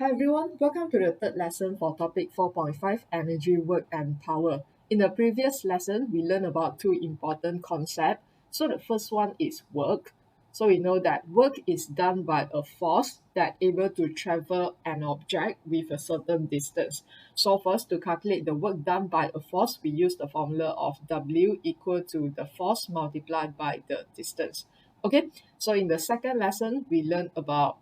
Hi everyone, welcome to the third lesson for topic 4.5 Energy, Work and Power. In the previous lesson, we learned about two important concepts. So the first one is work. So we know that work is done by a force that able to travel an object with a certain distance. So first, to calculate the work done by a force, we use the formula of W equal to the force multiplied by the distance. Okay, so in the second lesson, we learned about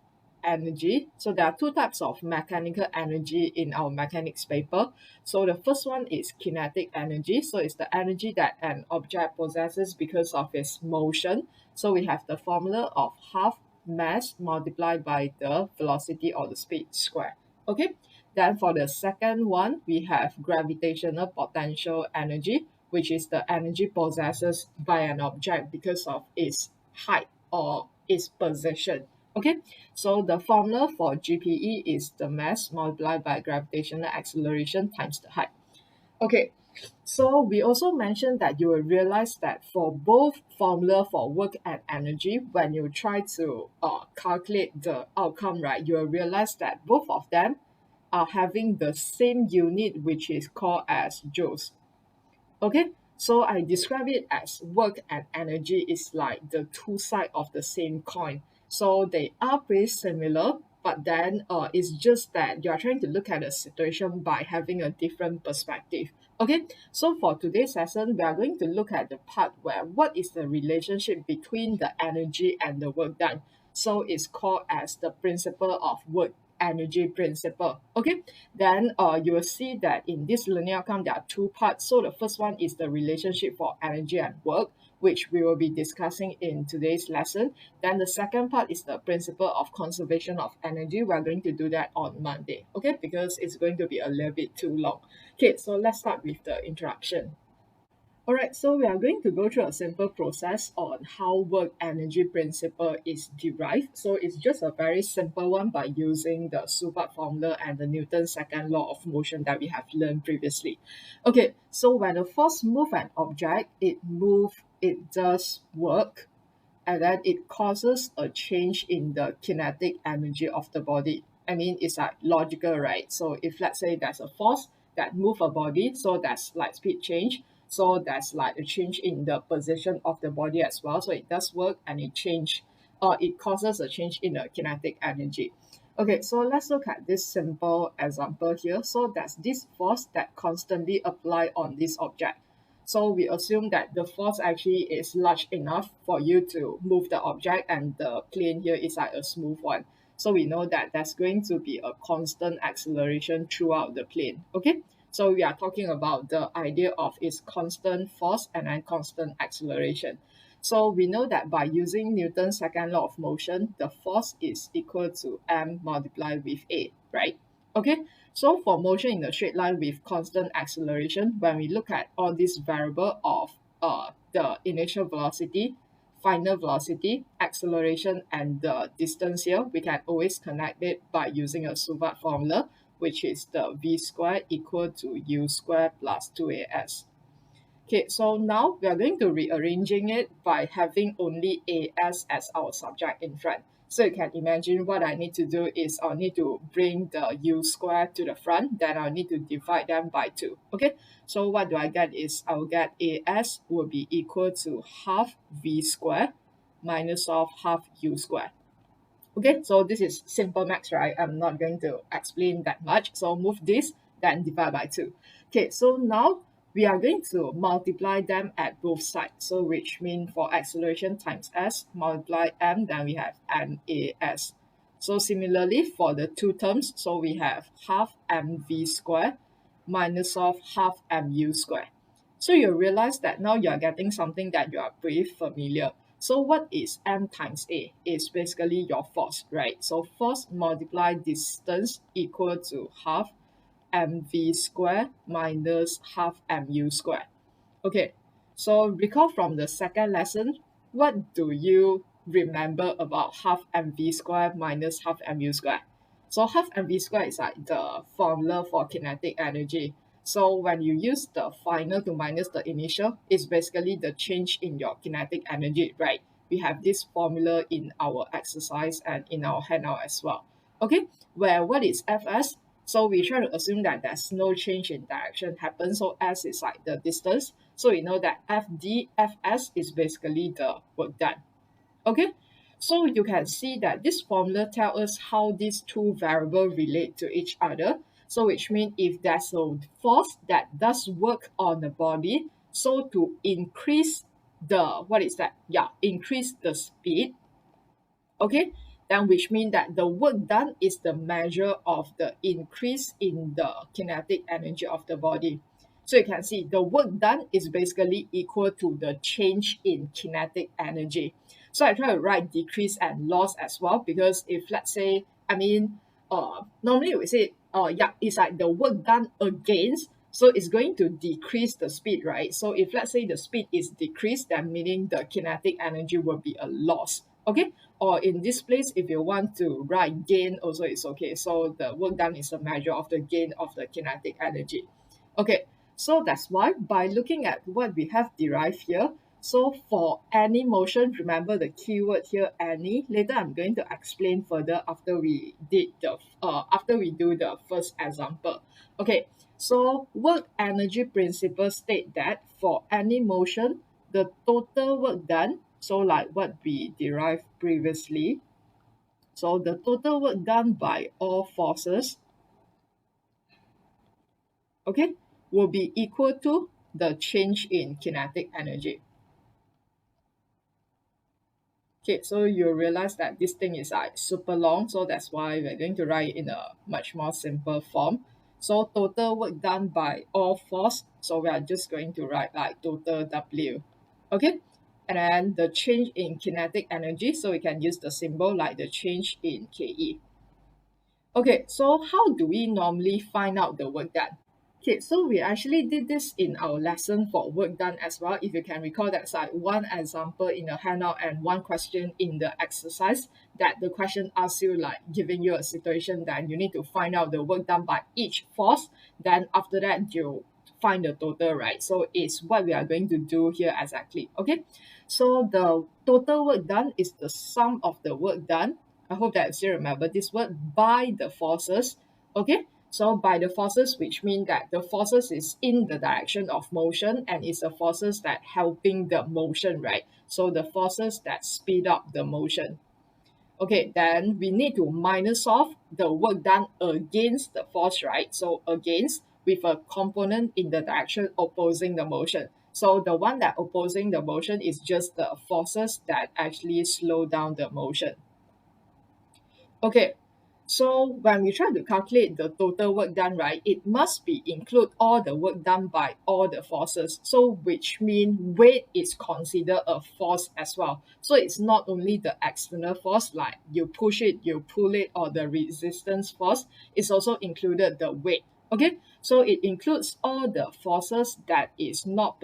energy. So there are two types of mechanical energy in our mechanics paper. So the first one is kinetic energy. So it's the energy that an object possesses because of its motion. So we have the formula of half mass multiplied by the velocity or the speed square. Okay. Then for the second one, we have gravitational potential energy, which is the energy possessed by an object because of its height or its position. Okay, so the formula for GPE is the mass multiplied by gravitational acceleration times the height. Okay, so we also mentioned that you will realize that for both formula for work and energy, when you try to calculate the outcome, right, you will realize that both of them are having the same unit, which is called as joules. Okay, so I describe it as work and energy is like the two sides of the same coin. So they are pretty similar, but then it's just that you are trying to look at the situation by having a different perspective. Okay, so for today's lesson, we are going to look at the part where what is the relationship between the energy and the work done. So it's called as the principle of work energy principle. Okay, then you will see that in this learning outcome, there are two parts. So the first one is the relationship for energy and work, which we will be discussing in today's lesson. Then the second part is the principle of conservation of energy. We're going to do that on Monday, okay, because it's going to be a little bit too long. Okay, so let's start with the introduction. Alright, so we are going to go through a simple process on how work energy principle is derived. So it's just a very simple one by using the Shubart formula and the Newton's second law of motion that we have learned previously. Okay, so when a force move an object, it does work, and then it causes a change in the kinetic energy of the body. I mean, it's like logical, right? So if let's say there's a force that move a body, so that's like speed change. So that's like a change in the position of the body as well. So it does work and it causes a change in the kinetic energy. Okay, so let's look at this simple example here. So that's this force that constantly apply on this object. So we assume that the force actually is large enough for you to move the object, and the plane here is like a smooth one. So we know that there's going to be a constant acceleration throughout the plane. Okay, so we are talking about the idea of its constant force and then constant acceleration. So we know that by using Newton's second law of motion, the force is equal to m multiplied with a, right? Okay, so for motion in a straight line with constant acceleration, when we look at all these variable of the initial velocity, final velocity, acceleration, and the distance here, we can always connect it by using a Shubart formula, which is the v squared equal to u squared plus 2as. Okay, so now we are going to rearranging it by having only as our subject in front. So you can imagine what I need to do is I'll need to bring the u square to the front, then I'll need to divide them by 2. Okay, so what do I get is I'll get as will be equal to half v square minus of half u square. Okay, so this is simple max, right? I'm not going to explain that much. So move this, then divide by 2. Okay, so now we are going to multiply them at both sides. So which means for acceleration times s, multiply m, then we have mas. So similarly for the two terms, so we have half mv square minus of half mu square. So you realize that now you are getting something that you are pretty familiar. So what is m times a? Is basically your force, right? So force multiply distance equal to half mv square minus half mu square. Okay, so recall from the second lesson, what do you remember about half mv square minus half mu square? So half mv square is like the formula for kinetic energy. So when you use the final to minus the initial, it's basically the change in your kinetic energy, right? We have this formula in our exercise and in our handout as well. okay, where what is Fs? So we try to assume that there's no change in direction happen, so S is like the distance. So we know that Fd, Fs is basically the work done. Okay, so you can see that this formula tells us how these two variables relate to each other. So which means if there's a force that does work on the body, so to increase the, what is that? Yeah, increase the speed, okay, then which means that the work done is the measure of the increase in the kinetic energy of the body. So you can see the work done is basically equal to the change in kinetic energy. So I try to write decrease and loss as well, because if let's say, normally we say, yeah, it's like the work done against, so it's going to decrease the speed, right? So if let's say the speed is decreased, then meaning the kinetic energy will be a loss, okay? Or in this place, if you want to write gain also, it's okay. So the work done is a measure of the gain of the kinetic energy. Okay, so that's why by looking at what we have derived here, so for any motion, remember the keyword here, any. Later I'm going to explain further after we do the first example. Okay, so work energy principle state that for any motion, the total work done, so like what we derived previously, so the total work done by all forces, okay, will be equal to the change in kinetic energy. Okay, so you realize that this thing is like super long, so that's why we're going to write in a much more simple form. So total work done by all force, so we are just going to write like total W. Okay, and then the change in kinetic energy, so we can use the symbol like the change in KE. Okay, so how do we normally find out the work done? Okay, so we actually did this in our lesson for work done as well. If you can recall, that's like one example in the handout and one question in the exercise, that the question asks you like giving you a situation that you need to find out the work done by each force. Then after that, you find the total, right? So it's what we are going to do here exactly. Okay, so the total work done is the sum of the work done. I hope that you still remember this word, by the forces. Okay, so by the forces, which mean that the forces is in the direction of motion and it's the forces that helping the motion, right? So the forces that speed up the motion. Okay, then we need to minus off the work done against the force, right? So against with a component in the direction opposing the motion. So the one that opposing the motion is just the forces that actually slow down the motion. Okay, so when we try to calculate the total work done, right, it must be include all the work done by all the forces. So which mean weight is considered a force as well. So it's not only the external force like you push it, you pull it, or the resistance force, it's also included the weight. Okay, so it includes all the forces that is not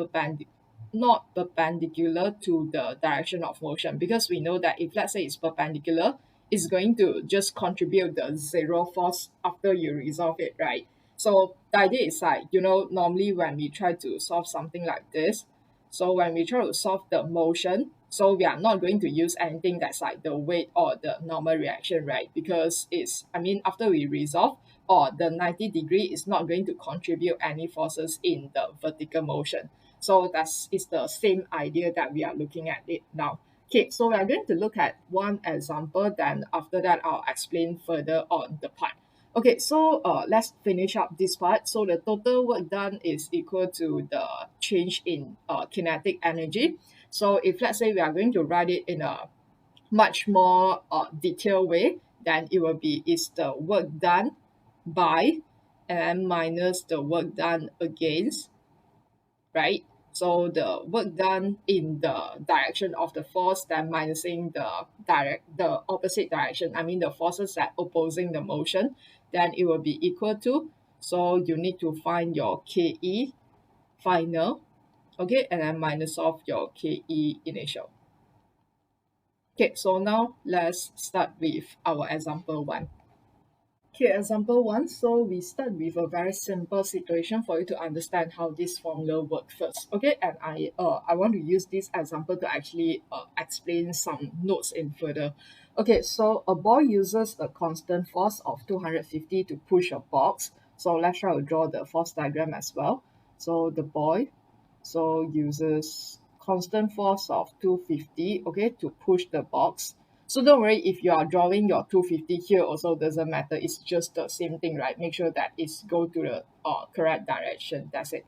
perpendicular to the direction of motion, because we know that if let's say it's perpendicular, is going to just contribute the zero force after you resolve it, right? So the idea is like, normally when we try to solve something like this, so when we try to solve the motion, so we are not going to use anything that's like the weight or the normal reaction, right? Because after we resolve, or the 90 degree is not going to contribute any forces in the vertical motion. So that's is the same idea that we are looking at it now. Okay, so we are going to look at one example, then after that I'll explain further on the part. Okay, so let's finish up this part. So the total work done is equal to the change in kinetic energy. So if let's say we are going to write it in a much more detailed way, then it will be is the work done by and minus the work done against, right? So the work done in the direction of the force, then minusing the opposite direction. The forces that opposing the motion, then it will be equal to. So you need to find your KE final, okay, and then minus off your KE initial. Okay, so now let's start with our example one. Okay, example one. So we start with a very simple situation for you to understand how this formula works first. Okay, and I want to use this example to actually explain some notes in further. Okay, so a boy uses a constant force of 250 to push a box. So let's try to draw the force diagram as well. So the boy uses constant force of 250, okay, to push the box. So don't worry if you are drawing your 250 here also doesn't matter. It's just the same thing, right? Make sure that it's go to the correct direction. That's it.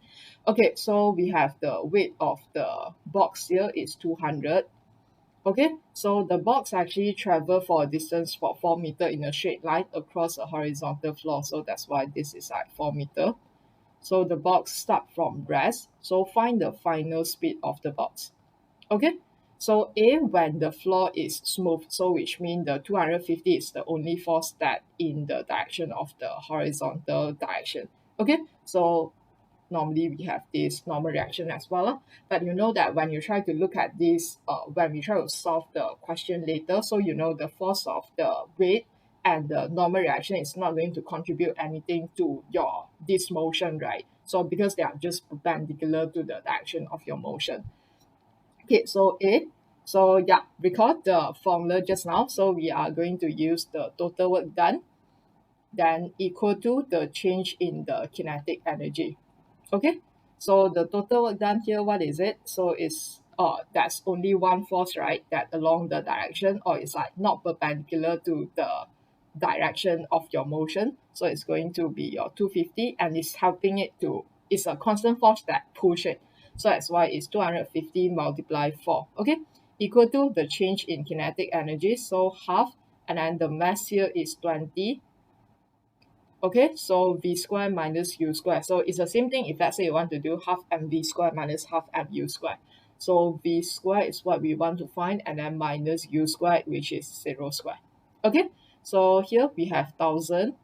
Okay, so we have the weight of the box here is 200. Okay, so the box actually travel for a distance for 4 meter in a straight line across a horizontal floor. So that's why this is like 4 meter. So the box start from rest. So find the final speed of the box. Okay, so A, when the floor is smooth, so which means the 250 is the only force that in the direction of the horizontal direction. Okay, so normally we have this normal reaction as well. But you know that when you try to look at this, when we try to solve the question later, so you know the force of the weight and the normal reaction is not going to contribute anything to your this motion, right? So because they are just perpendicular to the direction of your motion. Okay, so A. So yeah, recall the formula just now. So we are going to use the total work done, then equal to the change in the kinetic energy. Okay, so the total work done here, what is it? So it's that's only one force, right? That along the direction, or it's like not perpendicular to the direction of your motion. So it's going to be your 250, and it's helping it to, it's a constant force that push it. So that's why it's 250 multiplied 4. Okay, equal to the change in kinetic energy. So half, and then the mass here is 20. Okay, so v square minus u square. So it's the same thing if let's say you want to do half mv square minus half mu square. So v square is what we want to find, and then minus u square, which is 0 square. Okay, so here we have 1000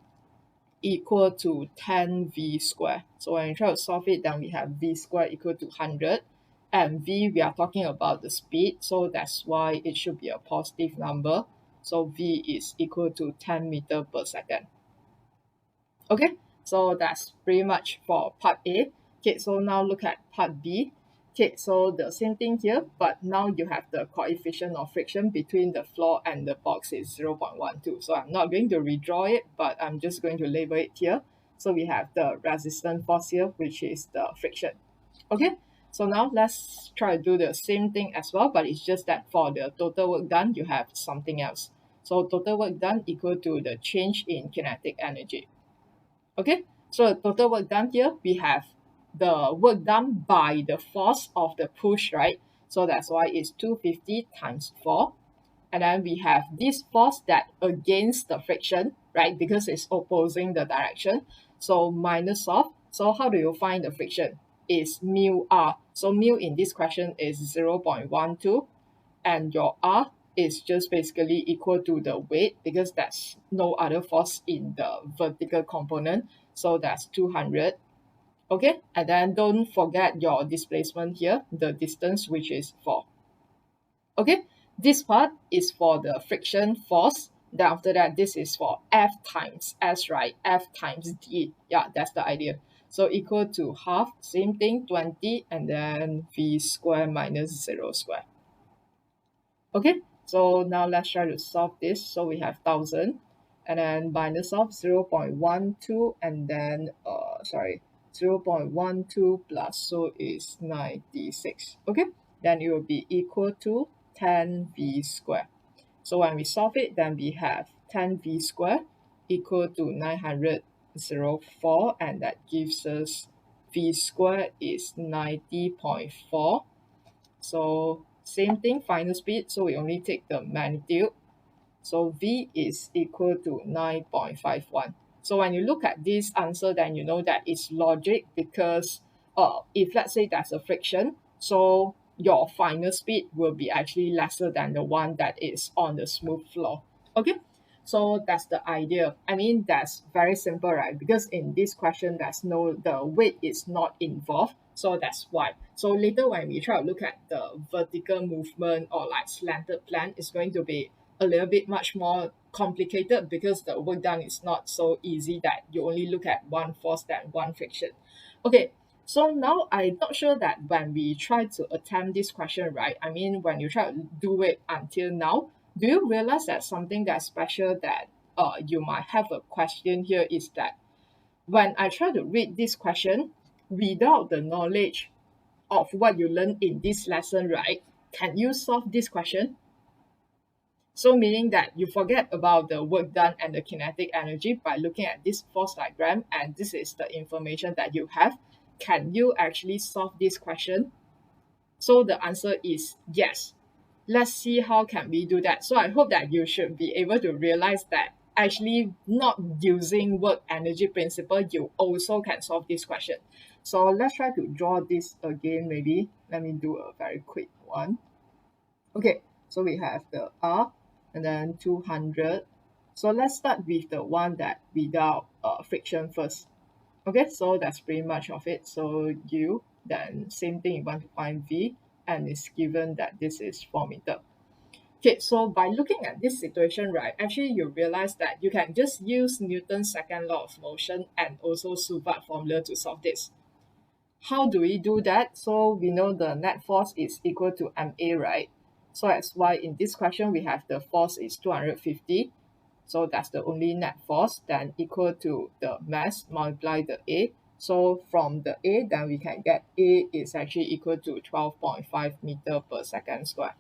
equal to 10v square. So when you try to solve it, then we have v square equal to 100. And v, we are talking about the speed, so that's why it should be a positive number. So v is equal to 10 meter per second. Okay, so that's pretty much for part A. Okay, so now look at part B. Okay, so the same thing here, but now you have the coefficient of friction between the floor and the box is 0.12. So I'm not going to redraw it, but I'm just going to label it here. So we have the resistance force here, which is the friction. Okay, so now let's try to do the same thing as well, but it's just that for the total work done, you have something else. So total work done equal to the change in kinetic energy. Okay, so the total work done here, we have the work done by the force of the push, right? So that's why it's 250 times 4. And then we have this force that against the friction, right? Because it's opposing the direction. So minus of, so how do you find the friction? Is mu r. So mu in this question is 0.12, and your r is just basically equal to the weight because that's no other force in the vertical component. So that's 200. Okay, and then don't forget your displacement here, the distance, which is 4. Okay, this part is for the friction force. Then after that, this is for F times S, right? F times D. Yeah, that's the idea. So equal to half, same thing, 20, and then V square minus 0 square. Okay, so now let's try to solve this. So we have 1000, and then minus of 0.12, and then 0.12 plus, so is 96. Okay, then it will be equal to 10v square. So when we solve it, then we have 10v square equal to 904, and that gives us v square is 90.4. So same thing, final speed, so we only take the magnitude. So V is equal to 9.51. So when you look at this answer, then you know that it's logic because if let's say there's a friction, so your final speed will be actually lesser than the one that is on the smooth floor. Okay, so that's the idea. I mean, that's very simple, right? Because in this question, there's no, the weight is not involved. So that's why. So later when we try to look at the vertical movement or like slanted plane, it's going to be a little bit much more complicated because the work done is not so easy that you only look at one force than one friction. Okay, so now I'm not sure that when we try to attempt this question, right? I mean, when you try to do it until now, do you realize that something that's special that you might have a question here is that when I try to read this question without the knowledge of what you learned in this lesson, right? Can you solve this question? So meaning that you forget about the work done and the kinetic energy by looking at this force diagram, and this is the information that you have. Can you actually solve this question? So the answer is yes. Let's see how can we do that. So I hope that you should be able to realize that actually not using work energy principle, you also can solve this question. So let's try to draw this again maybe. Let me do a very quick one. Okay, so we have the R and then 200. So let's start with the one that without friction first. Okay, so that's pretty much of it. So U, then same thing, you want to find V, and it's given that this is 4 meter. Okay, so by looking at this situation, right, actually you realize that you can just use Newton's second law of motion and also Shubart formula to solve this. How do we do that? So we know the net force is equal to MA, right? So that's why in this question we have the force is 250. So that's the only net force, then equal to the mass multiply the A. So from the A, then we can get A is actually equal to 12.5 meter per second square.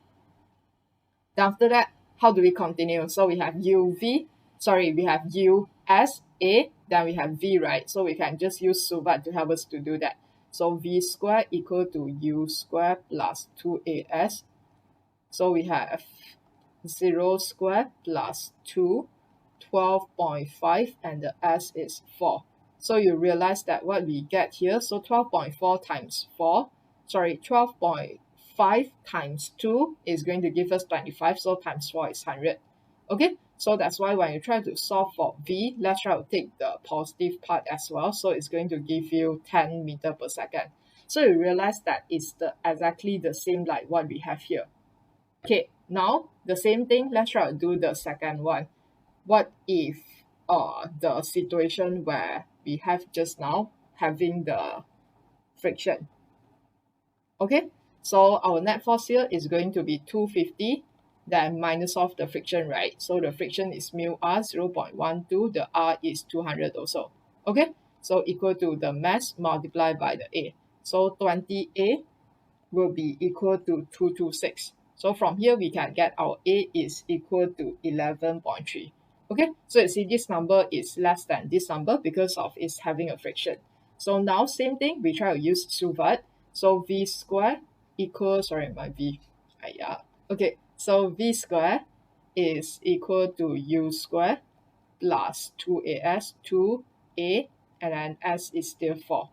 Then after that, how do we continue? So we have we have USA, then we have V, right? So we can just use Shubart to help us to do that. So V square equal to U square plus 2AS. So we have 0 square plus 2, 12.5, and the S is 4. So you realize that what we get here, so 12.4 times 4, 12.5 times 2 is going to give us 25, so times 4 is 100. Okay, so that's why when you try to solve for V, let's try to take the positive part as well. So it's going to give you 10 meter per second. So you realize that it's exactly the same like what we have here. Okay, now the same thing, let's try to do the second one. What if the situation where we have just now having the friction? Okay, so our net force here is going to be 250, then minus off the friction, right? So the friction is mu r 0.12, the r is 200 also. Okay, so equal to the mass multiplied by the A. So 20A will be equal to 226. So from here, we can get our A is equal to 11.3. Okay, so you see this number is less than this number because of it's having a friction. So now same thing, we try to use Shubart. So V square equals, my V, okay, so V square is equal to U square plus 2AS, 2A, and then S is still 4.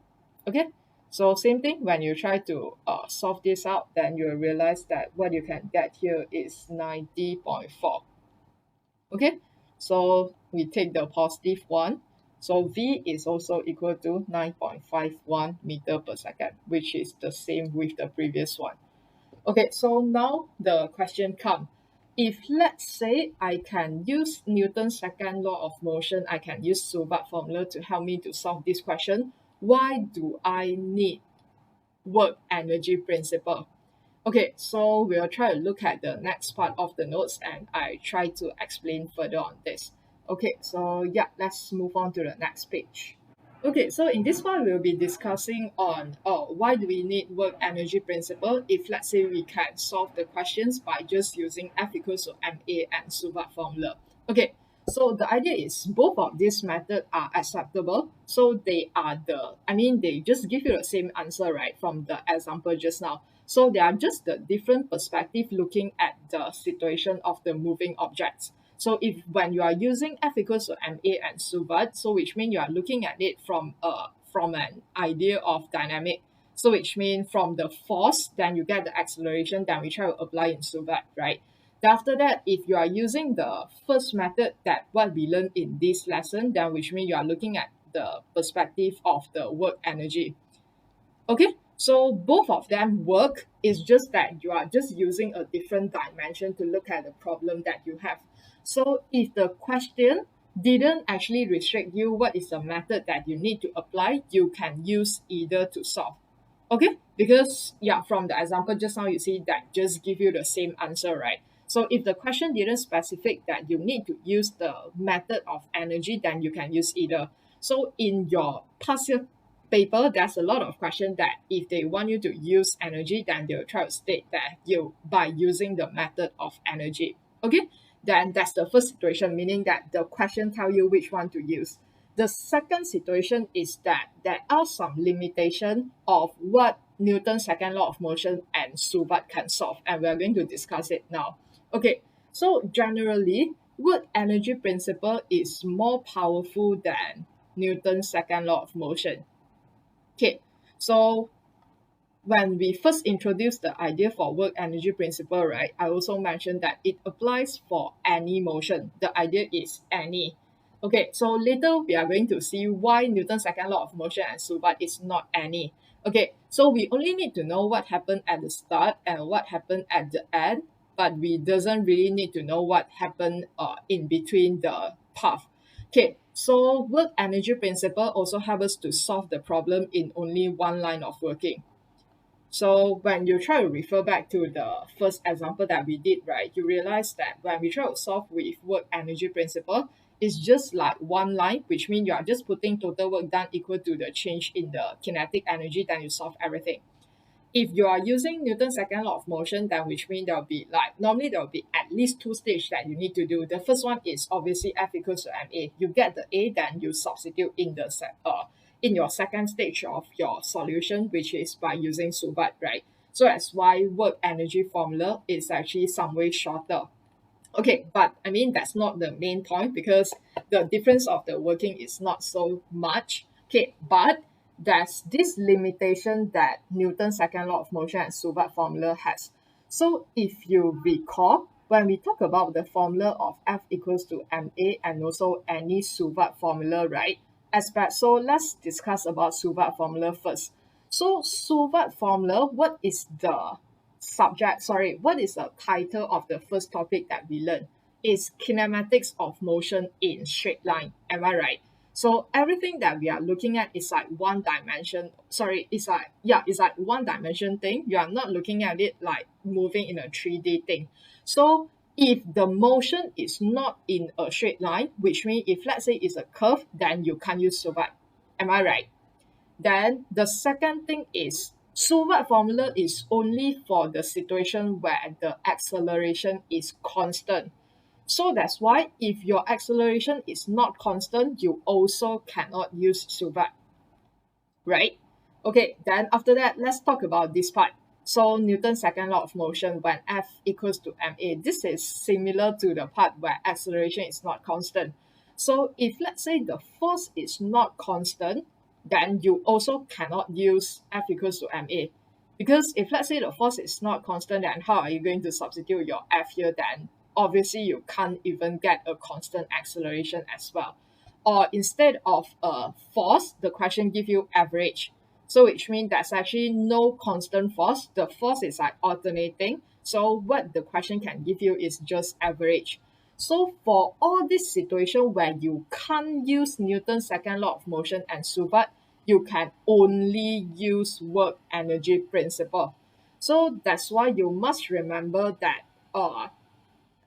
Okay, so same thing, when you try to solve this out, then you'll realize that what you can get here is 90.4. Okay, so we take the positive one. So V is also equal to 9.51 meter per second, which is the same with the previous one. Okay, so now the question comes. If let's say I can use Newton's second law of motion, I can use Shubart formula to help me to solve this question, why do I need work energy principle? Okay, so we'll try to look at the next part of the notes and I try to explain further on this. Okay, so yeah, let's move on to the next page. Okay, so in this one, we'll be discussing on why do we need work energy principle if let's say we can solve the questions by just using F equals to MA and Shubart formula. Okay, so the idea is both of these methods are acceptable. So they just give you the same answer, right, from the example just now. So they are just the different perspective looking at the situation of the moving objects. So if when you are using F equals to MA and Shubart, so which means you are looking at it from an idea of dynamic. So which means from the force, then you get the acceleration, then we try to apply in Shubart, right? Then after that, if you are using the first method that what we learned in this lesson, then which means you are looking at the perspective of the work energy. Okay, so both of them work. It's just that you are just using a different dimension to look at the problem that you have. So if the question didn't actually restrict you what is the method that you need to apply, you can use either to solve. Okay, because yeah, from the example just now you see that just give you the same answer, right? So if the question didn't specify that you need to use the method of energy, then you can use either. So in your past year paper, there's a lot of question that if they want you to use energy, then they'll try to state that you by using the method of energy. Okay, then that's the first situation, meaning that the question tell you which one to use. The second situation is that there are some limitation of what Newton's second law of motion and Subat can solve, and we are going to discuss it now. Okay, so generally, work energy principle is more powerful than Newton's second law of motion. Okay, so when we first introduced the idea for work energy principle, right, I also mentioned that it applies for any motion. The idea is any. Okay, so later we are going to see why Newton's second law of motion and Subat is not any. Okay, so we only need to know what happened at the start and what happened at the end, but we doesn't really need to know what happened in between the path. Okay, so work energy principle also helps us to solve the problem in only one line of working. So when you try to refer back to the first example that we did, right, you realize that when we try to solve with work energy principle, it's just like one line, which means you are just putting total work done equal to the change in the kinetic energy, then you solve everything. If you are using Newton's second law of motion, then which means there will be like, normally there will be at least two stages that you need to do. The first one is obviously F equals to ma. You get the A, then you substitute in your second stage of your solution, which is by using Subat, right? So that's why work energy formula is actually some way shorter. Okay, but I mean, that's not the main point because the difference of the working is not so much. Okay, but there's this limitation that Newton's second law of motion and Subat formula has. So if you recall, when we talk about the formula of F equals to ma and also any Subat formula, right? So let's discuss about Subat formula first. So Subat formula, what is the what is the title of the first topic that we learned? Is kinematics of motion in straight line. Am I right? So everything that we are looking at is like one dimension. It's like one dimension thing. You are not looking at it like moving in a 3D thing. So if the motion is not in a straight line, which means if let's say it's a curve, then you can't use Subat. Am I right? Then the second thing is Subat formula is only for the situation where the acceleration is constant. So that's why if your acceleration is not constant, you also cannot use Subat, right? Okay, then after that, let's talk about this part. So Newton's second law of motion when F equals to ma, this is similar to the part where acceleration is not constant. So if let's say the force is not constant, then you also cannot use F equals to ma. Because if let's say the force is not constant, then how are you going to substitute your F here then? Obviously, you can't even get a constant acceleration as well. Or instead of a force, the question give you average. So which means there's actually no constant force. The force is like alternating. So what the question can give you is just average. So for all this situation where you can't use Newton's second law of motion and Subat, you can only use work energy principle. So that's why you must remember that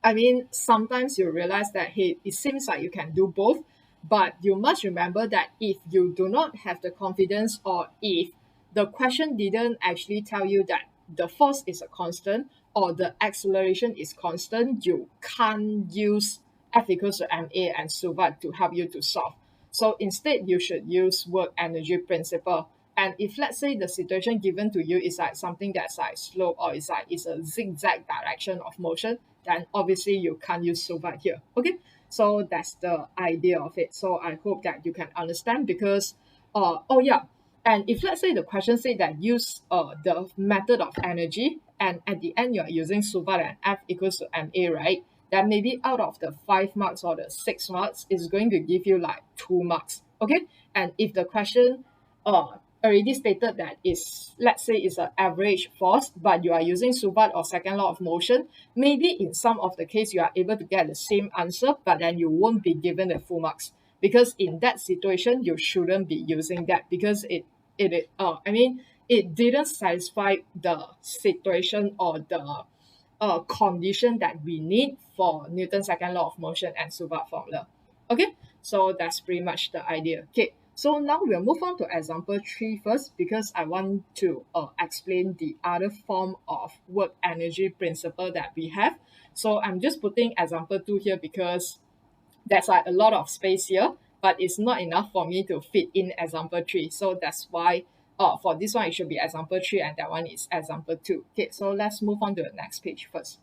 I mean, sometimes you realize that, hey, it seems like you can do both, but you must remember that if you do not have the confidence or if the question didn't actually tell you that the force is a constant or the acceleration is constant, you can't use F equals to ma and Subat to help you to solve. So instead, you should use work energy principle. And if let's say the situation given to you is like something that's like slope or it's a zigzag direction of motion, then obviously you can't use Subat here. Okay, so that's the idea of it. So I hope that you can understand because, oh yeah, and if let's say the question say that use the method of energy and at the end you're using Subat and F equals to ma, right? Then maybe out of the 5 marks or the 6 marks is going to give you like 2 marks. Okay, and if the question already stated that is let's say it's an average force, but you are using Subat or second law of motion, maybe in some of the case you are able to get the same answer, but then you won't be given the full marks because in that situation you shouldn't be using that because it didn't satisfy the situation or condition that we need for Newton's second law of motion and Subat formula. Okay, so that's pretty much the idea. Okay, so now we'll move on to example 3 first, because I want to explain the other form of work energy principle that we have. So I'm just putting example 2 here because there's like a lot of space here, but it's not enough for me to fit in example 3. So that's why for this one, it should be example 3 and that one is example 2. Okay, so let's move on to the next page first.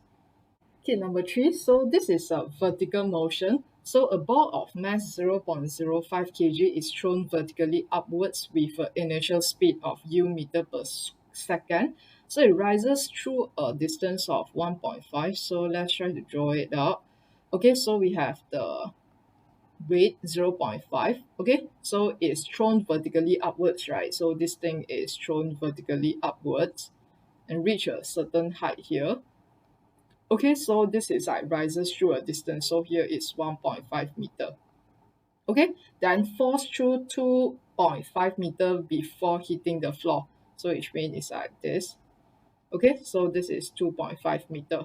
Okay, number 3. So this is a vertical motion. So a ball of mass 0.05 kg is thrown vertically upwards with an initial speed of u meter per second. So it rises through a distance of 1.5. So let's try to draw it out. Okay, so we have the weight 0.5. Okay, so it's thrown vertically upwards, right? So this thing is thrown vertically upwards and reach a certain height here. Okay, so this is like rises through a distance. So here is 1.5 meter. Okay, then falls through 2.5 meter before hitting the floor. So which means it's like this. Okay, so this is 2.5 meter.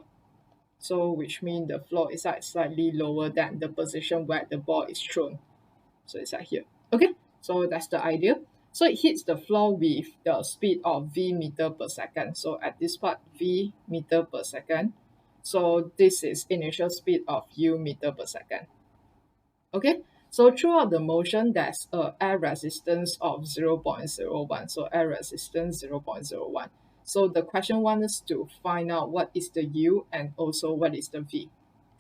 So which means the floor is like slightly lower than the position where the ball is thrown. So it's like here. Okay, so that's the idea. So it hits the floor with the speed of v meter per second. So at this part, v meter per second. So this is initial speed of u meter per second. Okay, so throughout the motion, there's a air resistance of 0.01. So air resistance 0.01. So the question wants us to find out what is the u and also what is the v.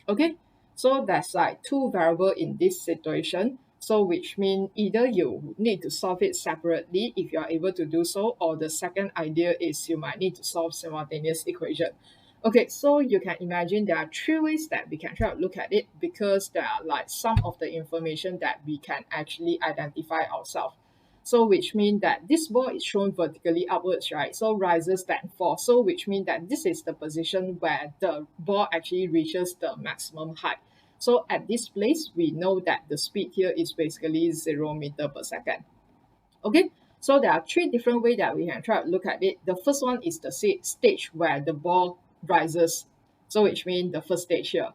Okay, so there's like two variable in this situation. So which means either you need to solve it separately if you are able to do so, or the second idea is you might need to solve simultaneous equation. Okay, so you can imagine there are three ways that we can try to look at it, because there are like some of the information that we can actually identify ourselves. So which means that this ball is shown vertically upwards, right? So rises then falls. So which means that this is the position where the ball actually reaches the maximum height. So at this place, we know that the speed here is basically 0 meter per second. Okay, so there are three different ways that we can try to look at it. The first one is the stage where the ball rises. So which means the first stage here.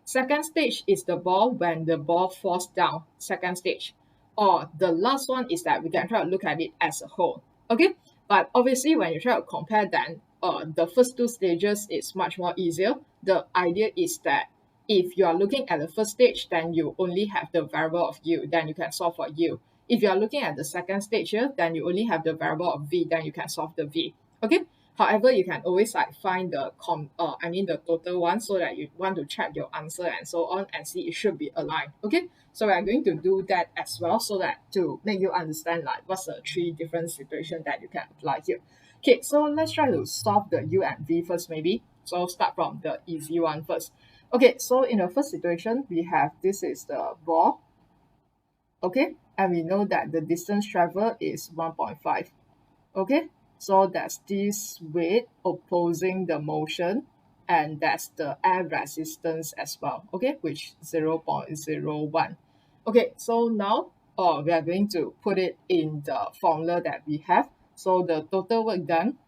Second stage is the ball when the ball falls down, second stage. Or the last one is that we can try to look at it as a whole. Okay, but obviously when you try to compare then, the first two stages is much more easier. The idea is that if you are looking at the first stage, then you only have the variable of u, then you can solve for u. If you are looking at the second stage here, then you only have the variable of v, then you can solve the v. Okay, however, you can always like find the the total one, so that you want to check your answer and so on and see it should be aligned. Okay, so we are going to do that as well, so that to make you understand like what's the three different situations that you can apply here. Okay, so let's try to solve the u and v first maybe. So start from the easy one first. Okay, so in the first situation, we have this is the ball. Okay, and we know that the distance traveled is 1.5. Okay, so that's this weight opposing the motion, and that's the air resistance as well. Okay, which 0.01. Okay, so now we are going to put it in the formula that we have. So the total work done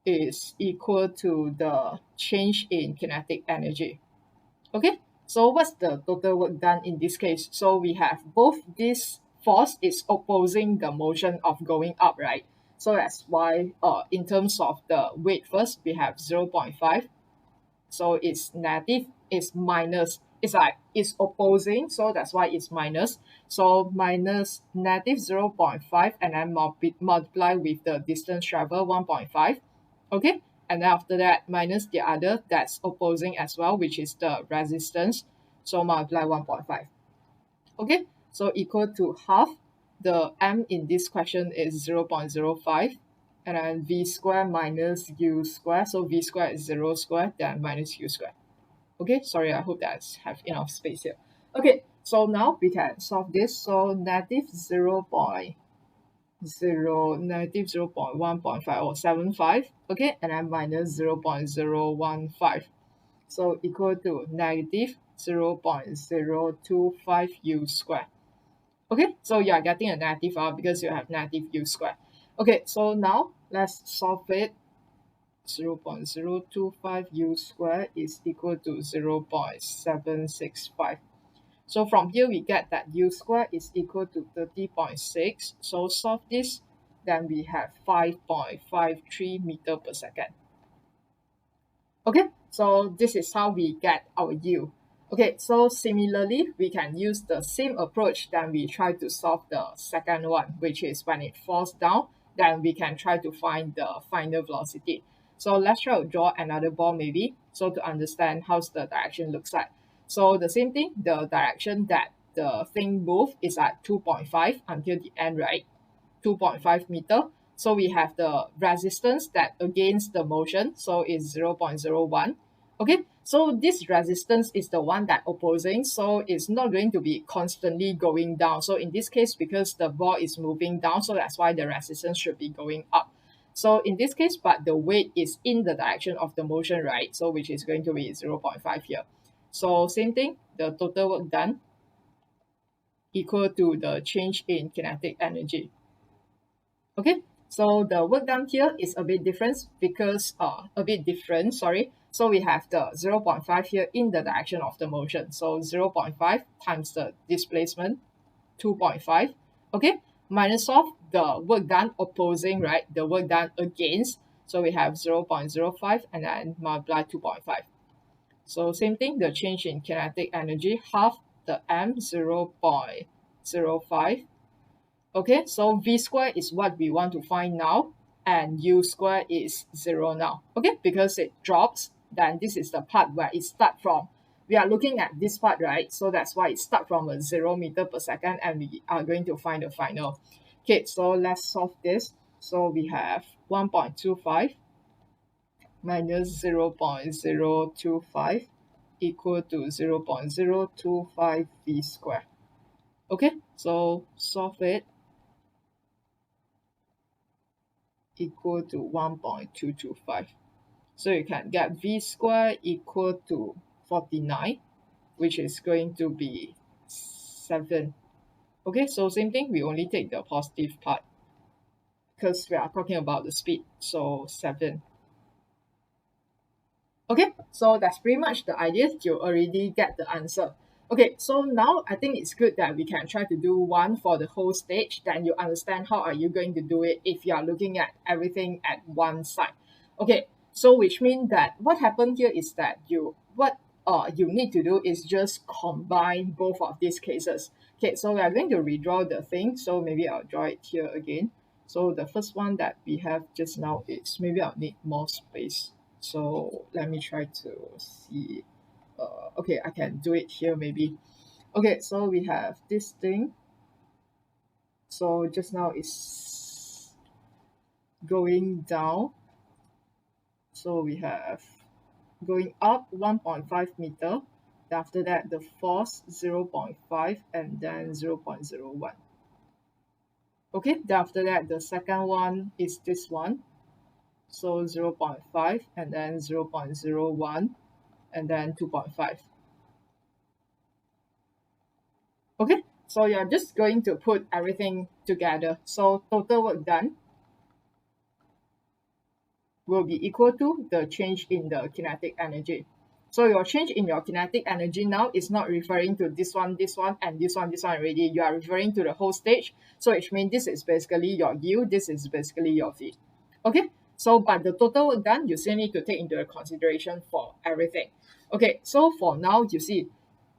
is equal to the change in kinetic energy. Okay, so what's the total work done in this case? So we have both this force is opposing the motion of going up, right? So that's why in terms of the weight first, we have 0.5. So it's negative, it's minus, it's like it's opposing, so that's why it's minus. So minus negative 0.5 and then multiply with the distance traveled 1.5. Okay, and then after that minus the other that's opposing as well, which is the resistance, so multiply 1.5. Okay, so equal to half. The m in this question is 0.05, and then v square minus u square, so v square is 0 square, then minus u square. Okay, sorry, I hope that I have enough space here. Okay, so now we can solve this. So negative 0.0, negative 0.1.5 or 75, okay, and then minus 0.015. So equal to negative 0.025 u square. Okay, so you are getting a negative out because you have negative u square. Okay, so now let's solve it. 0.025 u square is equal to 0.765. So from here we get that u square is equal to 30.6. So solve this, then we have 5.53 meter per second. Okay, so this is how we get our u. Okay, so similarly, we can use the same approach, then we try to solve the second one, which is when it falls down, then we can try to find the final velocity. So let's try to draw another ball maybe, so to understand how the direction looks like. So the same thing, the direction that the thing move is at 2.5 until the end, right? 2.5 meter. So we have the resistance that against the motion, so is 0.01. Okay, so this resistance is the one that opposing, so it's not going to be constantly going down. So in this case, because the ball is moving down, so that's why the resistance should be going up. So in this case, but the weight is in the direction of the motion, right? So which is going to be 0.5 here. So same thing, the total work done equal to the change in kinetic energy. Okay, so the work done here is a bit different because sorry. So we have the 0.5 here in the direction of the motion. So 0.5 times the displacement, 2.5. Okay, minus of the work done opposing, right? The work done against. So we have 0.05 and then multiply 2.5. So same thing, the change in kinetic energy, half the m 0.05. Okay, so v square is what we want to find now, and u square is 0 now. Okay, because it drops, then this is the part where it start from. We are looking at this part, right? So that's why it start from a 0 meter per second, and we are going to find the final. Okay, so let's solve this. So we have 1.25 minus 0.025 equal to 0.025 v square. Okay, so solve it. Equal to 1.225. So you can get v square equal to 49, which is going to be 7. Okay, so same thing, we only take the positive part because we are talking about the speed, so 7. Okay, so that's pretty much the idea. You already get the answer. Okay, so now I think it's good that we can try to do one for the whole stage. Then you understand how are you going to do it if you are looking at everything at one side. Okay, so which means that what happened here is that you need to do is just combine both of these cases. Okay, so we are going to redraw the thing. So maybe I'll draw it here again. So the first one that we have just now is, maybe I'll need more space. So let me try to see. Okay, I can do it here maybe. Okay, so we have this thing. So just now it's going down. So we have going up 1.5 meter. After that, the force 0.5 and then 0.01. Okay, then after that, the second one is this one. So 0.5 and then 0.01 and then 2.5. Okay, so you're just going to put everything together. So total work done will be equal to the change in the kinetic energy. So your change in your kinetic energy now is not referring to this one, and this one already. You are referring to the whole stage. So which means this is basically your u, this is basically your v. Okay, so but the total work done, you still need to take into consideration for everything. Okay, so for now, you see,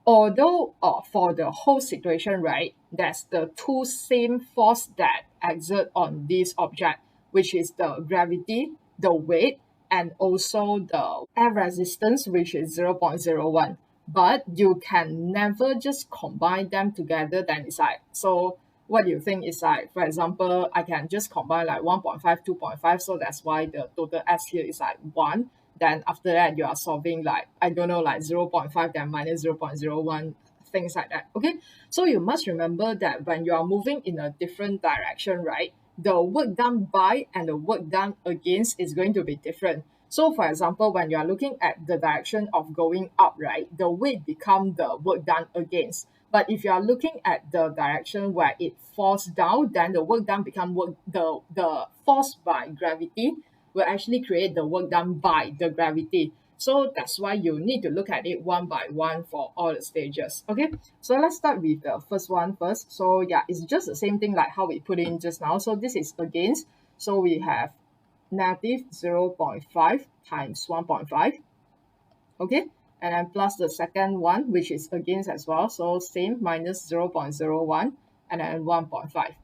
although for the whole situation, right, there's the two same force that exert on this object, which is the gravity, the weight, and also the air resistance, which is 0.01. But you can never just combine them together, then it's like, so what do you think is like, for example, I can just combine like 1.5, 2.5, so that's why the total S here is like 1. Then after that, you are solving like, I don't know, like 0.5, then minus 0.01, things like that. Okay, so you must remember that when you are moving in a different direction, right, the work done by and the work done against is going to be different. So for example, when you are looking at the direction of going up, right, the weight become the work done against. But if you are looking at the direction where it falls down, then the work done become the force by gravity, will actually create the work done by the gravity. So that's why you need to look at it one by one for all the stages. Okay, so let's start with the first one first. So yeah, it's just the same thing like how we put in just now. So this is against. So we have negative 0.5 times 1.5. Okay, and then plus the second one, which is against as well. So same minus 0.01 and then 1.5.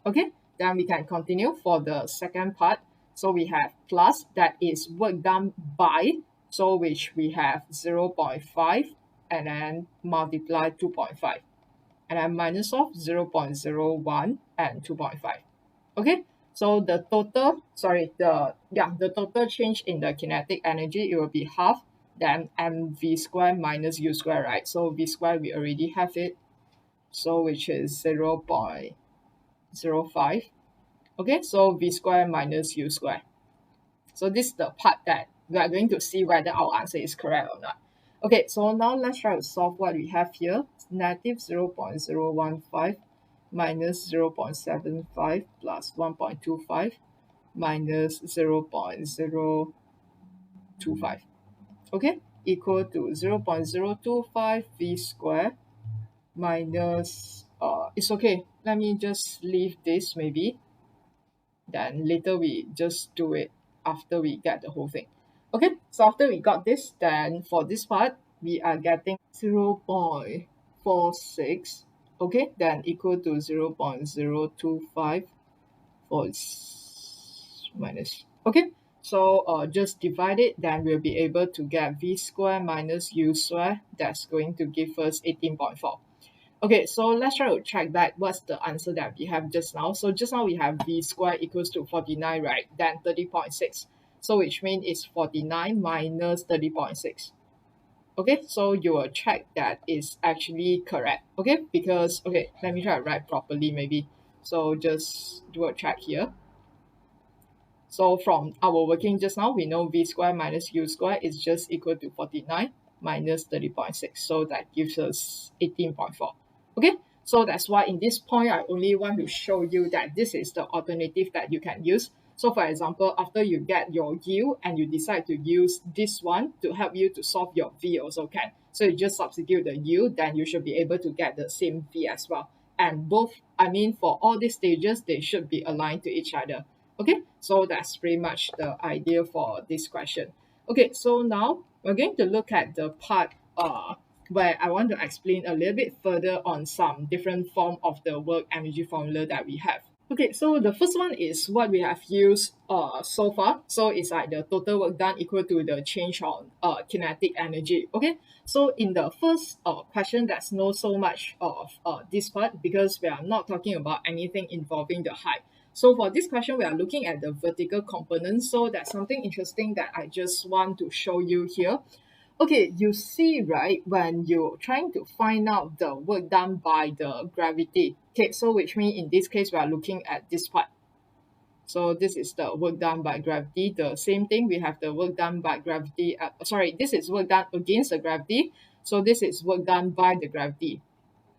Okay, then we can continue for the second part. So we have plus, that is work done by, so which we have 0.5 and then multiply 2.5 and then minus of 0.01 and 2.5. Okay, so the total, the total change in the kinetic energy, it will be half then mv square minus u square, right? So v square, we already have it, so which is 0.05. Okay, so v square minus u square. So this is the part that we are going to see whether our answer is correct or not. Okay, so now let's try to solve what we have here. Negative 0.015 minus 0.75 plus 1.25 minus 0.025. Okay, equal to 0.025 v square minus, it's okay. Let me just leave this maybe. Then later we just do it after we get the whole thing. Okay, so after we got this, then for this part, we are getting 0.46. Okay, then equal to 0.025 for minus. Okay, so just divide it, then we'll be able to get v square minus u square. That's going to give us 18.4. Okay, so let's try to check back what's the answer that we have just now. So just now we have v square equals to 49, right? Then 30.6. So which means it's 49 minus 30.6. Okay, so you will check that is actually correct. Okay, because, okay, let me try to write properly maybe. So just do a check here. So from our working just now, we know v square minus u square is just equal to 49 minus 30.6. So that gives us 18.4. Okay, so that's why in this point, I only want to show you that this is the alternative that you can use. So for example, after you get your u and you decide to use this one to help you to solve your v also can. So you just substitute the u, then you should be able to get the same v as well. And both, I mean, for all these stages, they should be aligned to each other. Okay, so that's pretty much the idea for this question. Okay, so now we're going to look at the part where I want to explain a little bit further on some different form of the work energy formula that we have. Okay, so the first one is what we have used so far. So it's like the total work done equal to the change on kinetic energy. Okay, so in the first question, there's no so much of this part because we are not talking about anything involving the height. So for this question, we are looking at the vertical component. So that's something interesting that I just want to show you here. Okay, you see, right, when you're trying to find out the work done by the gravity. Okay, so which means in this case, we are looking at this part. So this is the work done by gravity. The same thing, we have the work done by gravity. This is work done against the gravity. So this is work done by the gravity.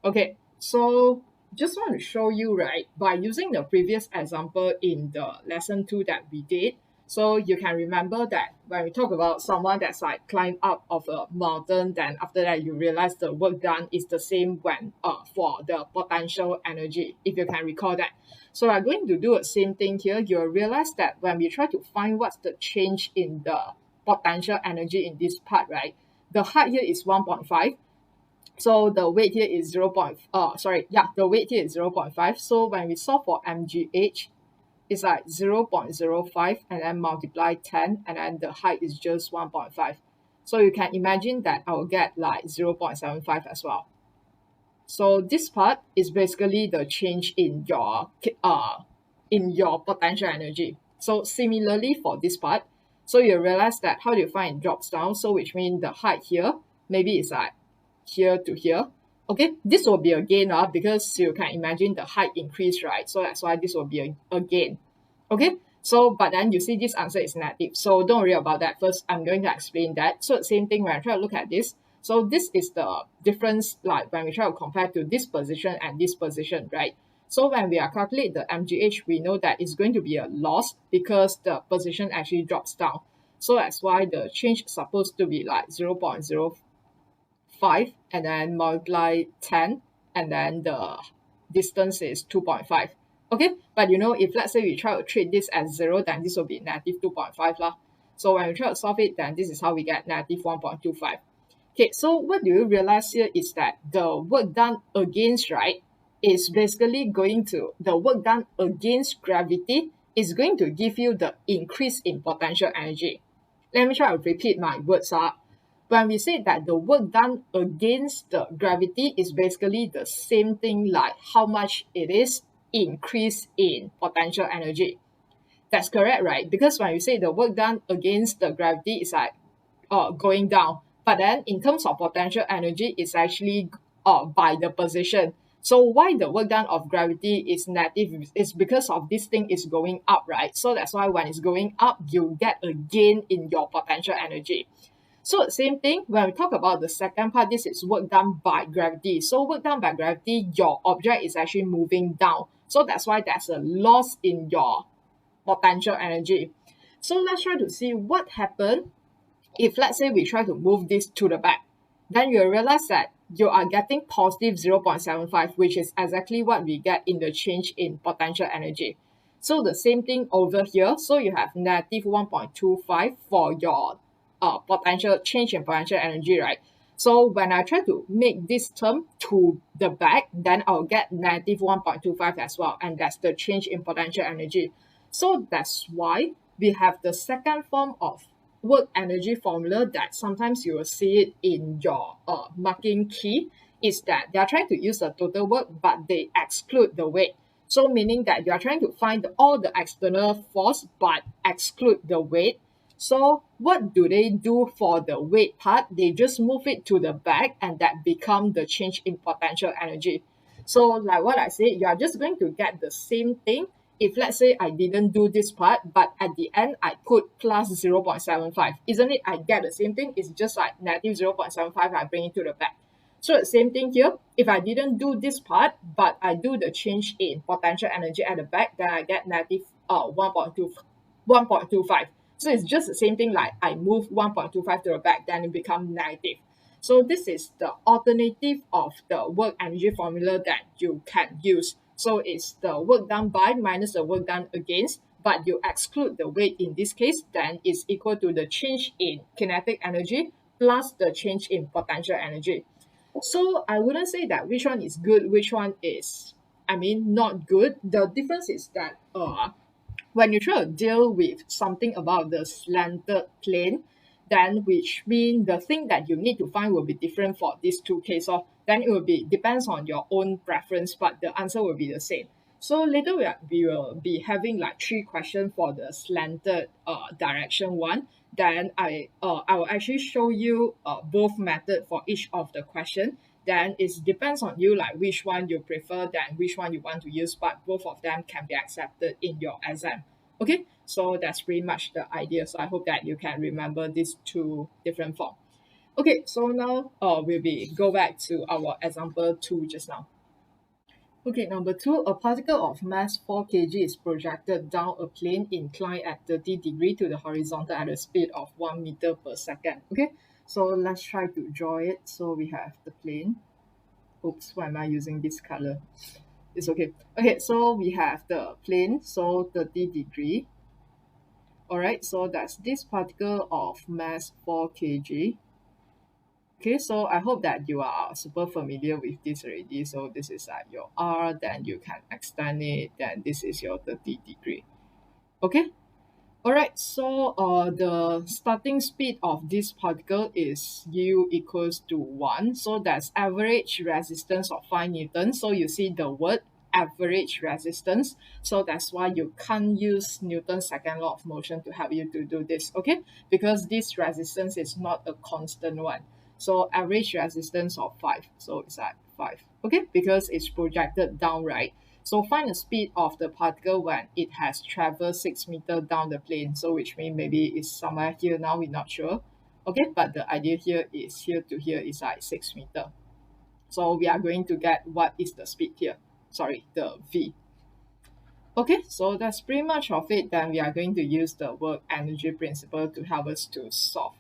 Okay, so just want to show you, right, by using the previous example in the lesson 2 that we did. So you can remember that when we talk about someone that's like climbed up of a mountain, then after that you realize the work done is the same when for the potential energy, if you can recall that. So we're going to do the same thing here. You'll realize that when we try to find what's the change in the potential energy in this part, right, the height here is 1.5. So the weight here is the weight here is 0.5. So when we solve for mgh, it's like 0.05 and then multiply 10 and then the height is just 1.5. So you can imagine that I will get like 0.75 as well. So this part is basically the change in your potential energy. So similarly for this part, so you realize that how do you find it drops down? So which means the height here, maybe it's like here to here. Okay, this will be a gain because you can imagine the height increase, right? So that's why this will be a gain. Okay, so but then you see this answer is negative. So don't worry about that. First, I'm going to explain that. So the same thing when I try to look at this. So this is the difference like when we try to compare to this position and this position, right? So when we are calculate the MGH, we know that it's going to be a loss because the position actually drops down. So that's why the change is supposed to be like 0.05 and then multiply 10 and then the distance is 2.5. Okay, but if let's say we try to treat this as 0, then this will be negative 2.5 lah. So when we try to solve it, then this is how we get negative 1.25. Okay, so what do you realize here is that the work done against, right, is basically going to, the work done against gravity is going to give you the increase in potential energy. Let me try to repeat my words up. When we say that the work done against the gravity is basically the same thing like how much it is increase in potential energy. That's correct, right? Because when you say the work done against the gravity is like going down, but then in terms of potential energy, it's actually by the position. So why the work done of gravity is negative is because of this thing is going up, right? So that's why when it's going up, you get a gain in your potential energy. So same thing, when we talk about the second part, this is work done by gravity. So work done by gravity, your object is actually moving down. So that's why there's a loss in your potential energy. So let's try to see what happened if let's say we try to move this to the back. Then you'll realize that you are getting positive 0.75, which is exactly what we get in the change in potential energy. So the same thing over here. So you have negative 1.25 for your potential change in potential energy, right? So when I try to make this term to the back, then I'll get negative 1.25 as well. And that's the change in potential energy. So that's why we have the second form of work energy formula that sometimes you will see it in your marking key is that they are trying to use the total work, but they exclude the weight. So meaning that you are trying to find all the external force, but exclude the weight. So what do they do for the weight part? They just move it to the back and that become the change in potential energy. So like what I said, you are just going to get the same thing if let's say I didn't do this part, but at the end I put plus 0.75. Isn't it I get the same thing? It's just like negative 0.75, I bring it to the back. So the same thing here, if I didn't do this part, but I do the change in potential energy at the back, then I get negative 1.25. So it's just the same thing like I move 1.25 to the back, then it becomes negative. So this is the alternative of the work energy formula that you can use. So it's the work done by minus the work done against, but you exclude the weight in this case, then it's equal to the change in kinetic energy plus the change in potential energy. So I wouldn't say that which one is good, which one is, not good. The difference is that when you try to deal with something about the slanted plane, then which mean the thing that you need to find will be different for these two cases. So then it will be depends on your own preference, but the answer will be the same. So later we will be having like 3 questions for the slanted direction one. Then I will actually show you both method for each of the question. Then it depends on you like which one you prefer than which one you want to use, but both of them can be accepted in your exam. Okay, so that's pretty much the idea. So I hope that you can remember these two different form. Okay, so now we'll be go back to our example 2 just now. Okay, number 2, a particle of mass 4 kg is projected down a plane inclined at 30 degrees to the horizontal at a speed of 1 meter per second. Okay, so let's try to draw it. So we have the plane. Oops, why am I using this color? It's okay. Okay, so we have the plane, so 30 degree. Alright, so that's this particle of mass 4 kg. Okay, so I hope that you are super familiar with this already. So this is like your R, then you can extend it, then this is your 30 degree. Okay, alright, so the starting speed of this particle is U equals to 1. So that's average resistance of 5 Newtons. So you see the word average resistance. So that's why you can't use Newton's second law of motion to help you to do this, okay? Because this resistance is not a constant one. So average resistance of 5. So it's at 5, okay? Because it's projected down, right? So find the speed of the particle when it has traveled 6 meters down the plane. So which means maybe it's somewhere here now, we're not sure. Okay, but the idea here is here to here is like 6 meters. So we are going to get what is the speed here. the V. Okay, so that's pretty much of it. Then we are going to use the work energy principle to help us to solve.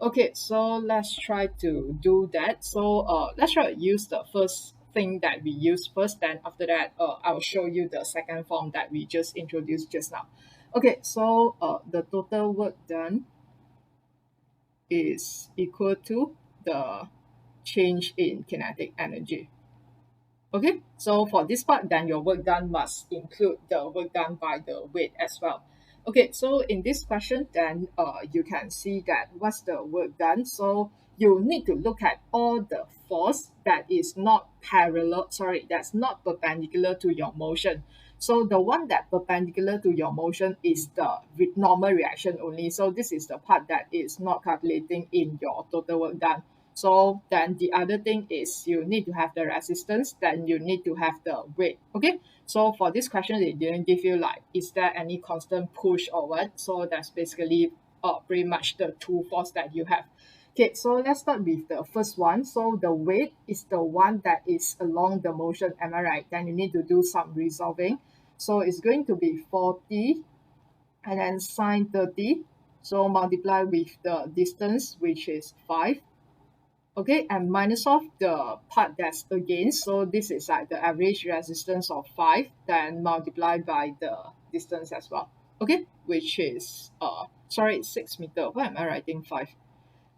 Okay, so let's try to do that. So let's try to use the first thing that we use first. Then after that, I'll show you the second form that we just introduced just now. Okay, so the total work done is equal to the change in kinetic energy. Okay, so for this part, then your work done must include the work done by the weight as well. Okay, so in this question, then you can see that what's the work done. So you need to look at all the force that is not that's not perpendicular to your motion. So the one that perpendicular to your motion is the normal reaction only. So this is the part that is not calculating in your total work done. So then the other thing is you need to have the resistance, then you need to have the weight. Okay. So for this question, they didn't give you like, is there any constant push or what? So that's basically pretty much the two force that you have. Okay, so let's start with the first one. So the weight is the one that is along the motion. Am I right? Then you need to do some resolving. So it's going to be 40 and then sine 30. So multiply with the distance, which is 5. Okay, and minus off the part that's against. So this is like the average resistance of 5, then multiplied by the distance as well. Okay, which is 6 meter. Why am I writing 5?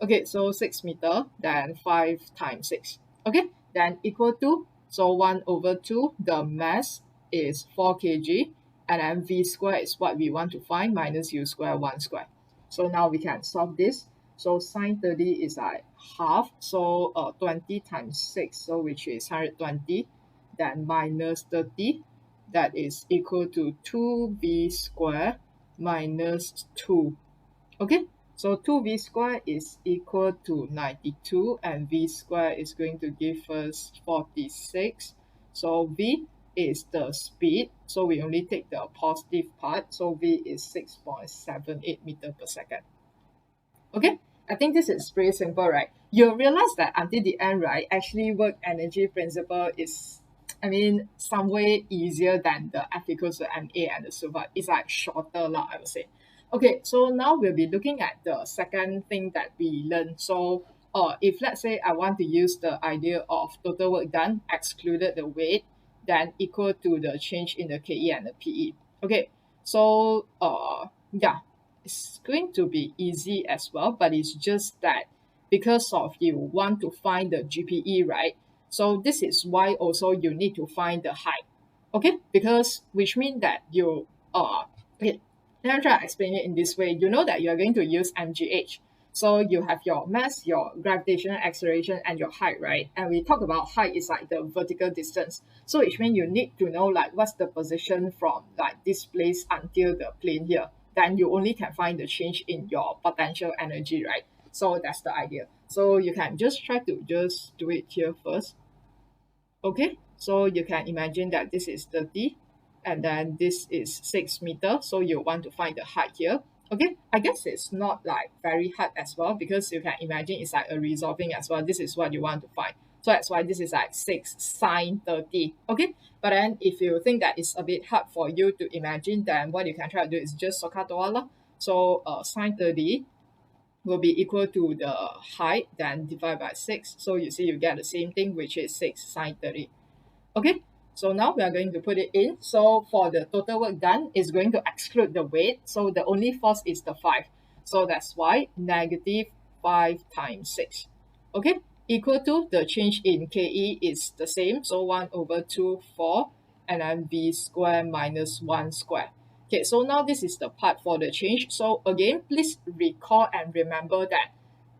Okay, so 6 meter, then 5 times 6. Okay, then equal to, so 1 over 2, the mass is 4 kg, and then V square is what we want to find, minus U square 1 square. So now we can solve this. So sine 30 is like half, so 20 times 6, so which is 120, then minus 30, that is equal to 2V square minus 2. Okay, so 2V square is equal to 92 and V square is going to give us 46. So V is the speed, so we only take the positive part, so V is 6.78 meter per second. Okay, I think this is pretty simple, right? You'll realize that until the end, right, actually work energy principle is, I mean, some way easier than the F equals to MA and the super. It's like shorter lah, I would say. Okay, so now we'll be looking at the second thing that we learned. So if let's say I want to use the idea of total work done, excluded the weight, then equal to the change in the KE and the PE. Okay, so yeah, it's going to be easy as well, but it's just that because of you want to find the GPE, right? So this is why also you need to find the height. Okay, because which means that you okay, let me try to explain it in this way. You know that you are going to use MGH. So you have your mass, your gravitational acceleration, and your height, right? And we talk about height is like the vertical distance. So which means you need to know like what's the position from like this place until the plane here. Then you only can find the change in your potential energy, right? So that's the idea. So you can just try to just do it here first. Okay, so you can imagine that this is 30 and then this is 6 meter. So you want to find the height here. Okay, I guess it's not like very hard as well because you can imagine it's like a resolving as well. This is what you want to find. So that's why this is like 6 sine 30. Okay, but then if you think that it's a bit hard for you to imagine, then what you can try to do is just sokato lah. So sine 30 will be equal to the height, then divide by 6. So you see you get the same thing, which is 6 sine 30. Okay, so now we are going to put it in. So for the total work done, it's going to exclude the weight. So the only force is the 5. So that's why negative 5 times 6. Okay, equal to the change in KE is the same. So 1 over 2, 4, and then V square minus 1 square. Okay, so now this is the part for the change. So again, please recall and remember that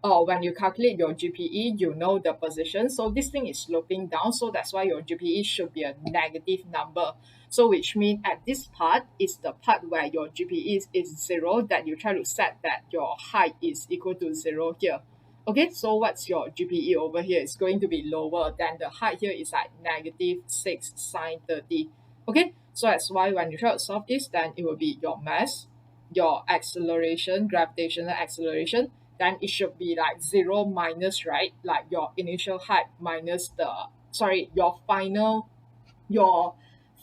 when you calculate your GPE, you know the position. So this thing is sloping down. So that's why your GPE should be a negative number. So which means at this part is the part where your GPE is 0 that you try to set that your height is equal to 0 here. Okay, so what's your GPE over here? It's going to be lower than the height here is like negative 6 sine 30. Okay, so that's why when you try to solve this, then it will be your mass, your acceleration, gravitational acceleration, then it should be like 0 minus, right? Like your initial height minus your final your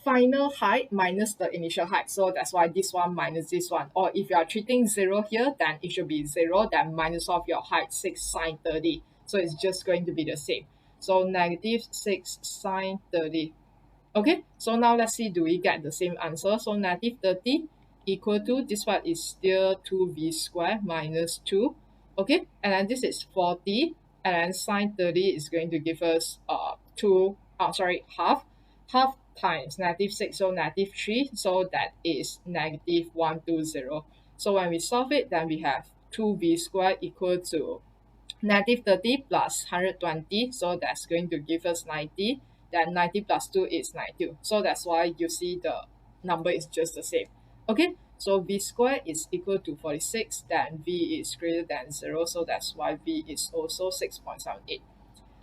final height minus the initial height. So that's why this one minus this one. Or if you are treating 0 here, then it should be 0, then minus off your height 6 sine 30. So it's just going to be the same. So negative 6 sine 30. Okay, so now let's see, do we get the same answer? So negative 30 equal to, this one is still 2v squared minus 2. Okay, and then this is 40, and then sine 30 is going to give us half times negative 6, so negative 3, so that is negative 120. So when we solve it, then we have 2v squared equal to negative 30 plus 120, so that's going to give us 90. Then 90 plus 2 is 92. So that's why you see the number is just the same. Okay, so v squared is equal to 46, then v is greater than 0, so that's why v is also 6.78.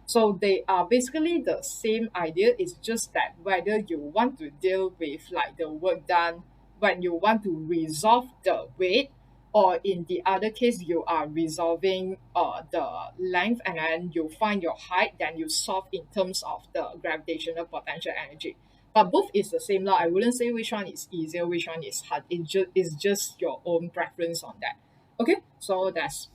So they are basically the same idea. It's just that whether you want to deal with like the work done when you want to resolve the weight, or in the other case you are resolving the length and then you find your height, then you solve in terms of the gravitational potential energy. But both is the same lah. I wouldn't say which one is easier, which one is hard. It's just your own preference on that. Okay, so that's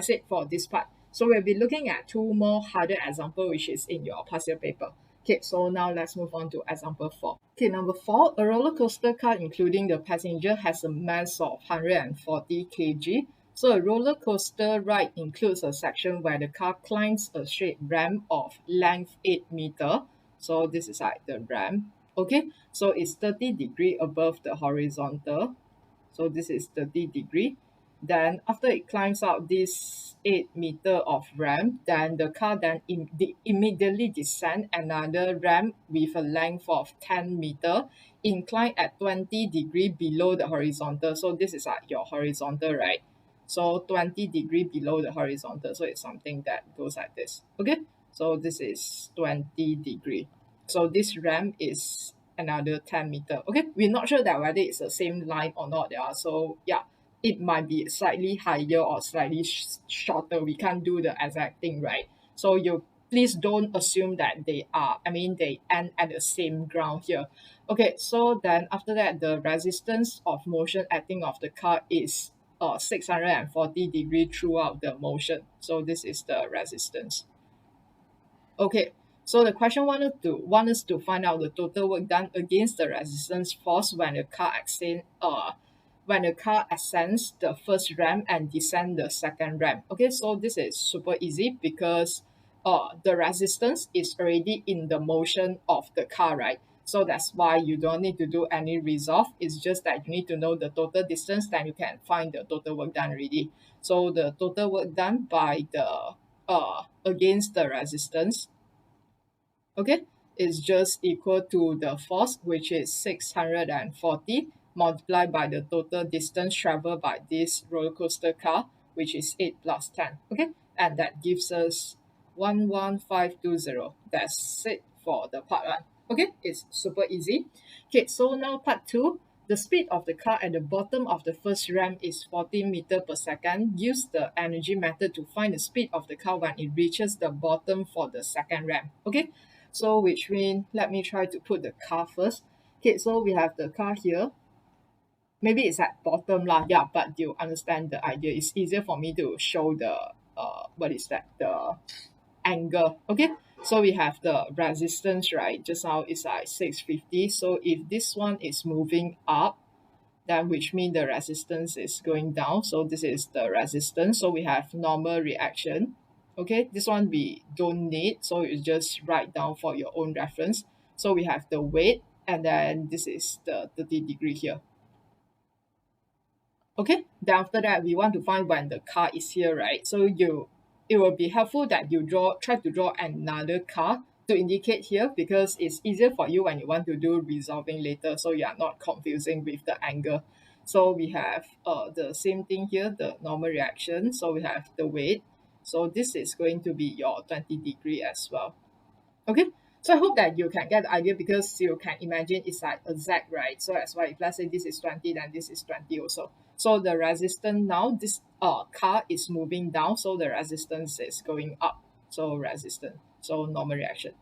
it for this part. So we'll be looking at two more harder example, which is in your past year paper. Okay, so now let's move on to example 4. Okay, number 4, a roller coaster car including the passenger has a mass of 140 kg. So a roller coaster ride includes a section where the car climbs a straight ramp of length 8 meter. So this is like the ramp. Okay, so it's 30° above the horizontal. So this is 30°. Then after it climbs out this 8 meter of ramp, then the car then immediately descend another ramp with a length of 10 meter, inclined at 20° below the horizontal. So this is like your horizontal, right? So 20° below the horizontal. So it's something that goes like this. Okay, so this is 20°. So this ramp is another 10 meter. Okay, we're not sure that whether it's the same line or not. Yeah, so yeah, it might be slightly higher or slightly shorter. We can't do the exact thing, right? So you please don't assume that they end at the same ground here. Okay, so then after that, the resistance of motion acting of the car is 640° throughout the motion. So this is the resistance. Okay, so the question want us to find out the total work done against the resistance force when the car ascends the first ramp and descend the second ramp. Okay, so this is super easy because the resistance is already in the motion of the car, right? So that's why you don't need to do any resolve. It's just that you need to know the total distance, then you can find the total work done already. So the total work done by the against the resistance, okay, is just equal to the force, which is 640 multiplied by the total distance traveled by this roller coaster car, which is 8 plus 10. Okay, and that gives us 11520. That's it for the part 1. Okay, it's super easy. Okay, so now part 2. The speed of the car at the bottom of the first ramp is 14 meter per second. Use the energy method to find the speed of the car when it reaches the bottom for the second ramp. Okay, so which means, let me try to put the car first. Okay, so we have the car here. Maybe it's at bottom lah, yeah, but you understand the idea. It's easier for me to show the the angle. Okay, so we have the resistance, right? Just now it's like 650. So if this one is moving up, then which means the resistance is going down. So this is the resistance. So we have normal reaction. Okay, this one we don't need, so you just write down for your own reference. So we have the weight, and then this is the 30° here. Okay, then after that we want to find when the car is here, right? So it will be helpful that you try to draw another car to indicate here, because it's easier for you when you want to do resolving later, so you are not confusing with the angle. So we have the same thing here, the normal reaction. So we have the weight. So this is going to be your 20° as well. Okay, so I hope that you can get the idea, because you can imagine it's like a Z, right? So that's why if let's say this is 20, then this is 20 also. So the resistance now, this car is moving down, so the resistance is going up. So resistance, so normal reaction.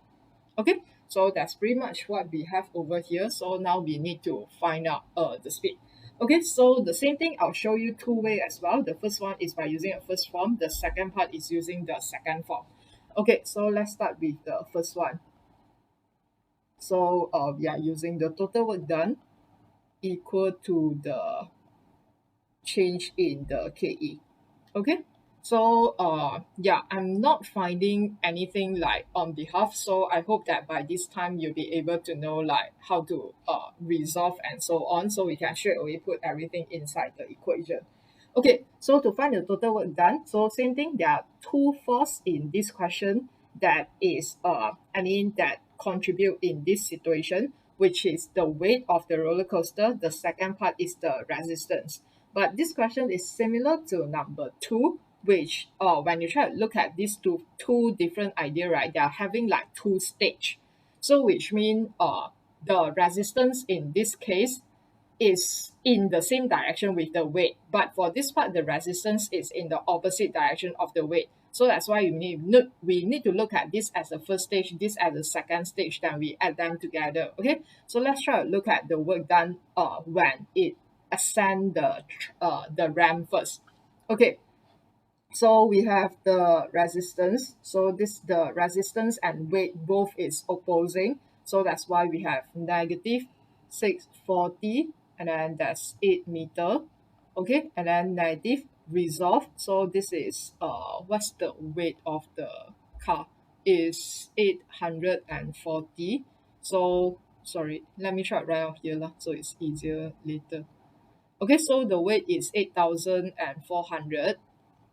Okay, So that's pretty much what we have over here. So now we need to find out the speed. Okay, so the same thing, I'll show you two way as well. The first one is by using a first form. The second part is using the second form. Okay, so let's start with the first one. So we are using the total work done equal to the change in the KE. Okay, so yeah, I'm not finding anything like on behalf, so I hope that by this time you'll be able to know like how to resolve and so on, so we can straight away put everything inside the equation. Okay, so to find the total work done, so same thing, there are two forces in this question that is that contribute in this situation, which is the weight of the roller coaster. The second part is the resistance. But this question is similar to number two, which when you try to look at these two different idea, right, they are having like two stage. So which mean the resistance in this case is in the same direction with the weight, but for this part the resistance is in the opposite direction of the weight. So that's why we need to look at this as the first stage, this as the second stage, then we add them together. Okay, so let's try to look at the work done when it ascend the ramp first. Okay, so we have the resistance. So this the resistance and weight both is opposing. So that's why we have negative 640 and then that's 8 meter. Okay, and then negative resolve. So this is what's the weight of the car is 840. So sorry, let me try to write out here lah, so it's easier later. Okay, so the weight is 8,400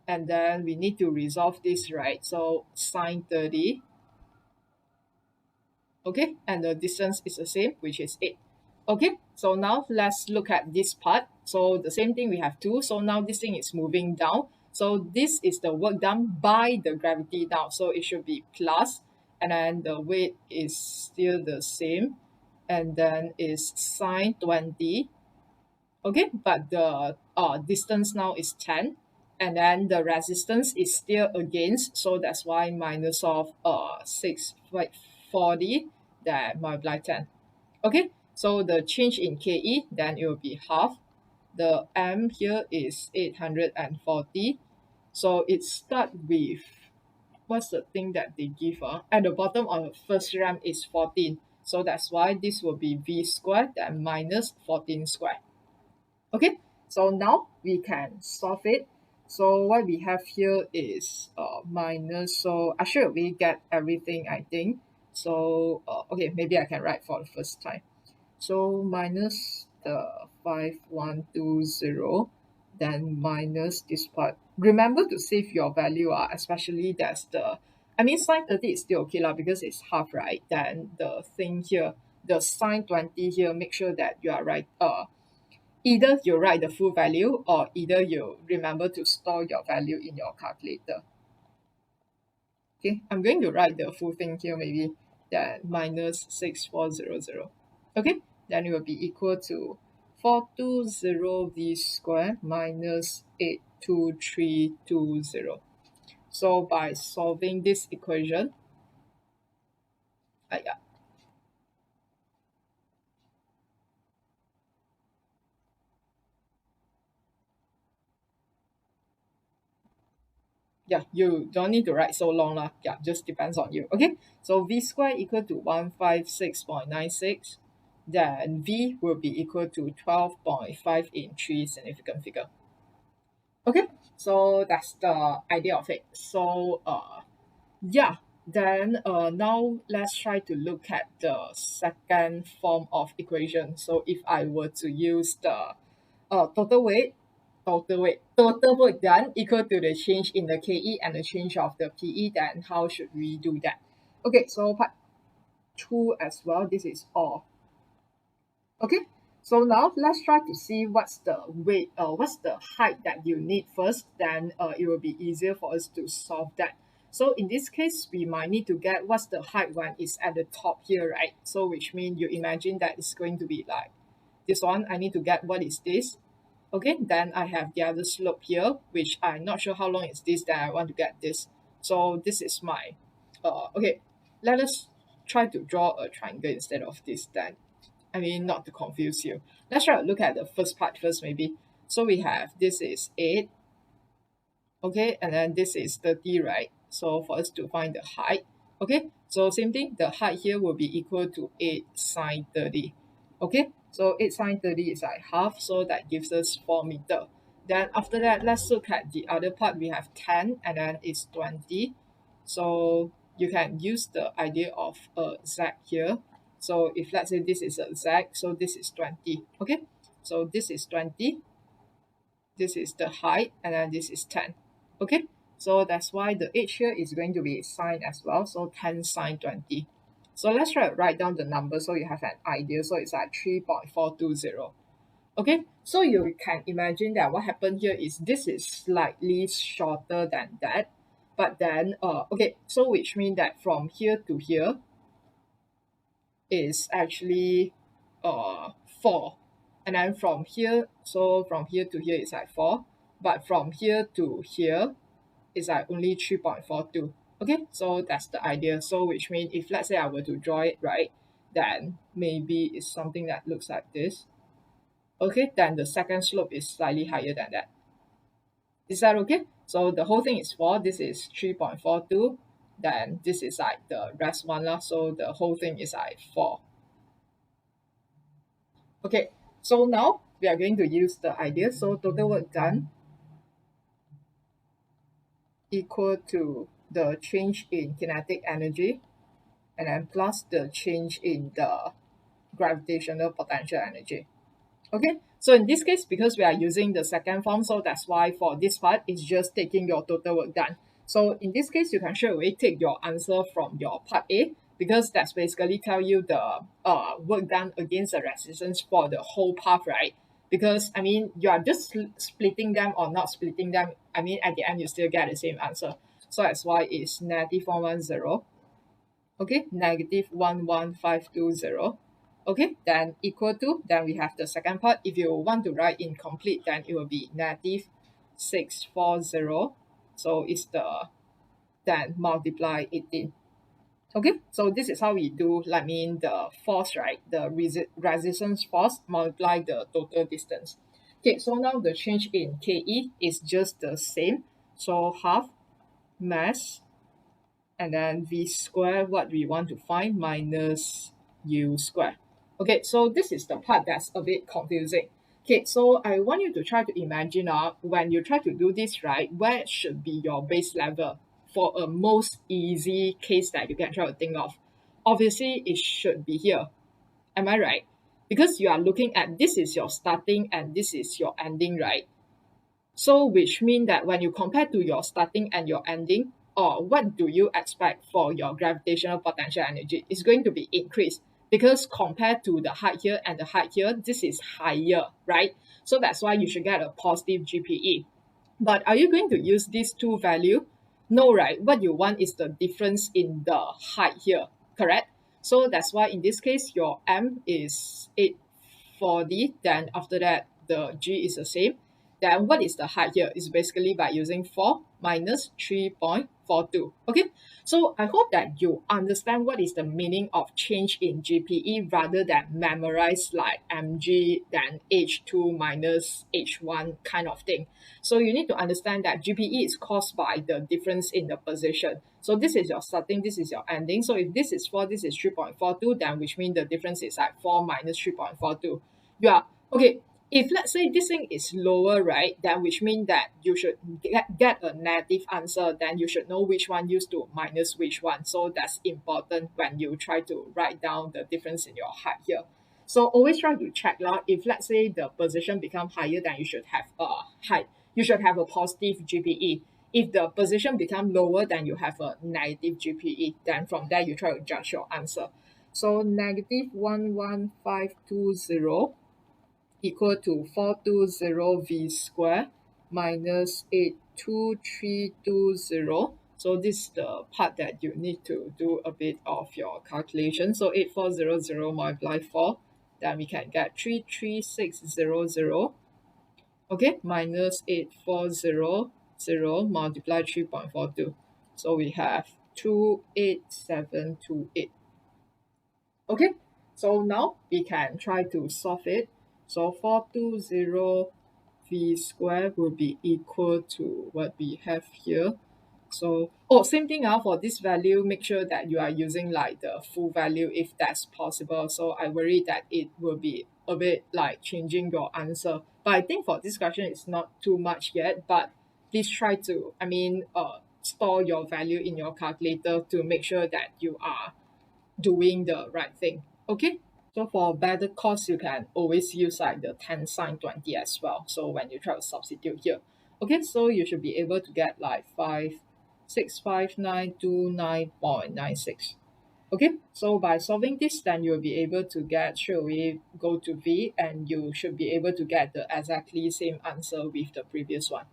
and then we need to resolve this, right? So sine 30, okay, and the distance is the same, which is 8. Okay, so now let's look at this part. So the same thing, we have 2. So now this thing is moving down. So this is the work done by the gravity down. So it should be plus, and then the weight is still the same, and then is sine 20. Okay, but the distance now is 10, and then the resistance is still against, so that's why minus of 640 that multiply 10. Okay, so the change in KE, then it will be half. The M here is 840, so it start with what's the thing that they give at the bottom of the first ramp is 14, so that's why this will be V squared then minus 14 squared. Okay, so now we can solve it. So what we have here is minus, so I should we get everything, I think. So okay, maybe I can write for the first time. So minus the 5120, then minus this part. Remember to save your value, especially that's the, I mean sine 30 is still okay lah because it's half, right? Then the thing here, the sine 20 here, make sure that you are right. Either you write the full value or either you remember to store your value in your calculator. Okay, I'm going to write the full thing here, maybe that minus 6400. Okay, then it will be equal to 420 v squared minus 82320. So by solving this equation, yeah, yeah, you don't need to write so long lah. Yeah, just depends on you. Okay, so v squared equal to 156.96. Then v will be equal to 12.5 in 3 significant figure. Okay, so that's the idea of it. So yeah, then now let's try to look at the second form of equation. So if I were to use the total work done equal to the change in the KE and the change of the PE, then how should we do that? Okay, so part 2 as well, this is all. Okay, so now let's try to see what's the weight, what's the height that you need first, then it will be easier for us to solve that. So in this case, we might need to get what's the height when it's at the top here, right? So which means you imagine that it's going to be like this one. I need to get what is this. Okay, then I have the other slope here, which I'm not sure how long is this, then I want to get this. So this is my, okay, let us try to draw a triangle instead of this then. I mean, not to confuse you. Let's try to look at the first part first maybe. So we have, this is 8, okay, and then this is 30, right? So for us to find the height, okay, so same thing, the height here will be equal to 8 sine 30, okay, so 8 sine 30 is like half, so that gives us 4 meter. Then after that, let's look at the other part. We have 10 and then it's 20, so you can use the idea of a z here. So if let's say this is a z, so this is 20, okay, so this is 20, this is the height, and then this is 10, okay, so that's why the h here is going to be sine as well, so 10 sine 20. So let's try to write down the number so you have an idea. So it's like 3.420. Okay, so you can imagine that what happened here is this is slightly shorter than that, but then okay, so which means that from here to here is actually 4, and then from here, so from here to here is like 4, but from here to here is like only 3.42. Okay, so that's the idea. So which means if let's say I were to draw it, right, then maybe it's something that looks like this. Okay, then the second slope is slightly higher than that. Is that okay? So the whole thing is 4, this is 3.42, then this is like the rest one lah, so the whole thing is like 4. Okay, so now we are going to use the idea. So total work done equal to the change in kinetic energy and then plus the change in the gravitational potential energy. Okay, so in this case, because we are using the second form, so that's why for this part, it's just taking your total work done. So in this case, you can straight away take your answer from your part A, because that's basically tell you the work done against the resistance for the whole path, right? Because I mean, you are just splitting them or not splitting them. I mean, at the end, you still get the same answer. So that's why it's negative 110. Okay, negative 11520. Okay, then equal to, then we have the second part. If you want to write incomplete, then it will be negative 640. So it's the, then multiply 18. Okay, so this is how we do, like mean the force, right? The resistance force multiply the total distance. Okay, so now the change in KE is just the same. So half mass and then v square, what we want to find, minus u square. Okay, so this is the part that's a bit confusing. Okay, so I want you to try to imagine when you try to do this, right, where should be your base level for a most easy case that you can try to think of. Obviously, it should be here. Am I right? Because you are looking at, this is your starting and this is your ending, right? So which means that when you compare to your starting and your ending, or what do you expect for your gravitational potential energy? It's going to be increased, because compared to the height here and the height here, this is higher, right? So that's why you should get a positive GPE. But are you going to use these two value? No, right? What you want is the difference in the height here, correct? So that's why in this case, your M is 840. Then after that, the G is the same. Then what is the height here? Is basically by using 4 minus 3.42. Okay, so I hope that you understand what is the meaning of change in GPE rather than memorize like mg then h2 minus h1 kind of thing. So you need to understand that GPE is caused by the difference in the position. So this is your starting, this is your ending. So if this is 4, this is 3.42, then which means the difference is like 4 minus 3.42. Yeah, okay. If let's say this thing is lower, right, then which means that you should get a negative answer, then you should know which one used to minus which one. So that's important when you try to write down the difference in your height here. So always try to check lah. If let's say the position become higher, then you should have a height. You should have a positive GPE. If the position become lower, then you have a negative GPE. Then from there, you try to judge your answer. So negative 11520 equal to 420 v square minus 82320. So this is the part that you need to do a bit of your calculation. So 8400 multiply 4, then we can get 33600. Okay, minus 8400 multiply 3.42. So we have 28728. Okay, so now we can try to solve it. So 420 v square will be equal to what we have here. So, oh, same thing for this value, make sure that you are using like the full value if that's possible. So I worry that it will be a bit like changing your answer. But I think for this question, it's not too much yet, but please try to, store your value in your calculator to make sure that you are doing the right thing. Okay. So for better cost, you can always use like the 10 sine 20 as well. So when you try to substitute here. Okay, so you should be able to get like 5,65929.96. Okay, so by solving this, then you'll be able to get straight away go to V and you should be able to get the exactly same answer with the previous one.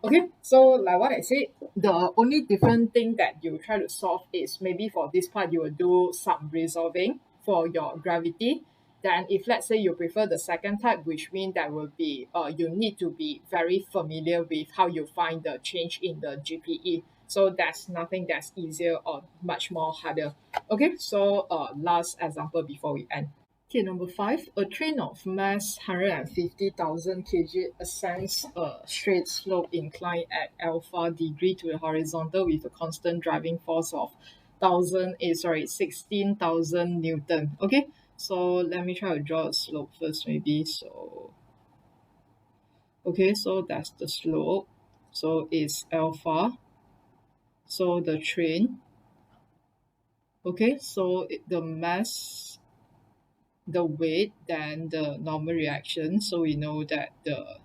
Okay, so like what I said, the only different thing that you try to solve is maybe for this part you will do some resolving for your gravity. Then if let's say you prefer the second type, which means that will be you need to be very familiar with how you find the change in the GPE. So that's nothing that's easier or much more harder. Okay, so last example before we end. Okay, number five, a train of mass 150,000 kg ascends a straight slope incline at alpha degree to the horizontal with a constant driving force of 16,000 Newton. Okay, so let me try to draw a slope first, maybe. So, okay, so that's the slope. So it's alpha. So the train. Okay, so the mass, the weight, then the normal reaction. So we know that the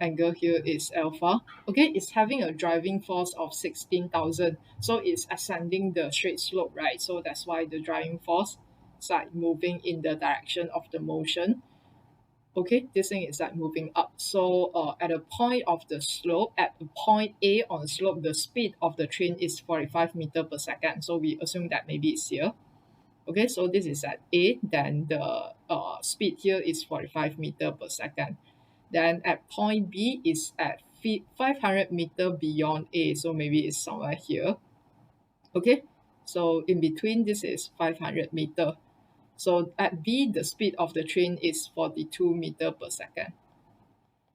angle here is alpha. Okay, it's having a driving force of 16,000. So it's ascending the straight slope, right? So that's why the driving force is like moving in the direction of the motion. Okay, this thing is like moving up. So at a point of the slope, at the point A on the slope, the speed of the train is 45 meter per second. So we assume that maybe it's here. Okay, so this is at A, then the speed here is 45 meter per second. Then at point B is at 500 meter beyond A, so maybe it's somewhere here. Okay, so in between this is 500 meter. So at B, the speed of the train is 42 meter per second.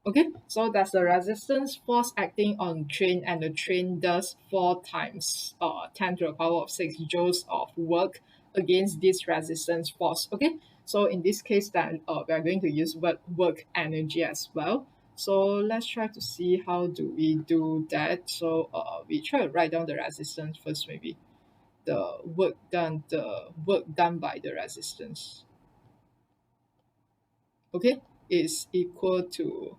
Okay, so that's the resistance force acting on train, and the train does 4 times 10 to the power of 6 joules of work against this resistance force. Okay, so in this case then we are going to use work energy as well. So let's try to see how do we do that. So we try to write down the resistance first, maybe the work done by the resistance. Okay, is equal to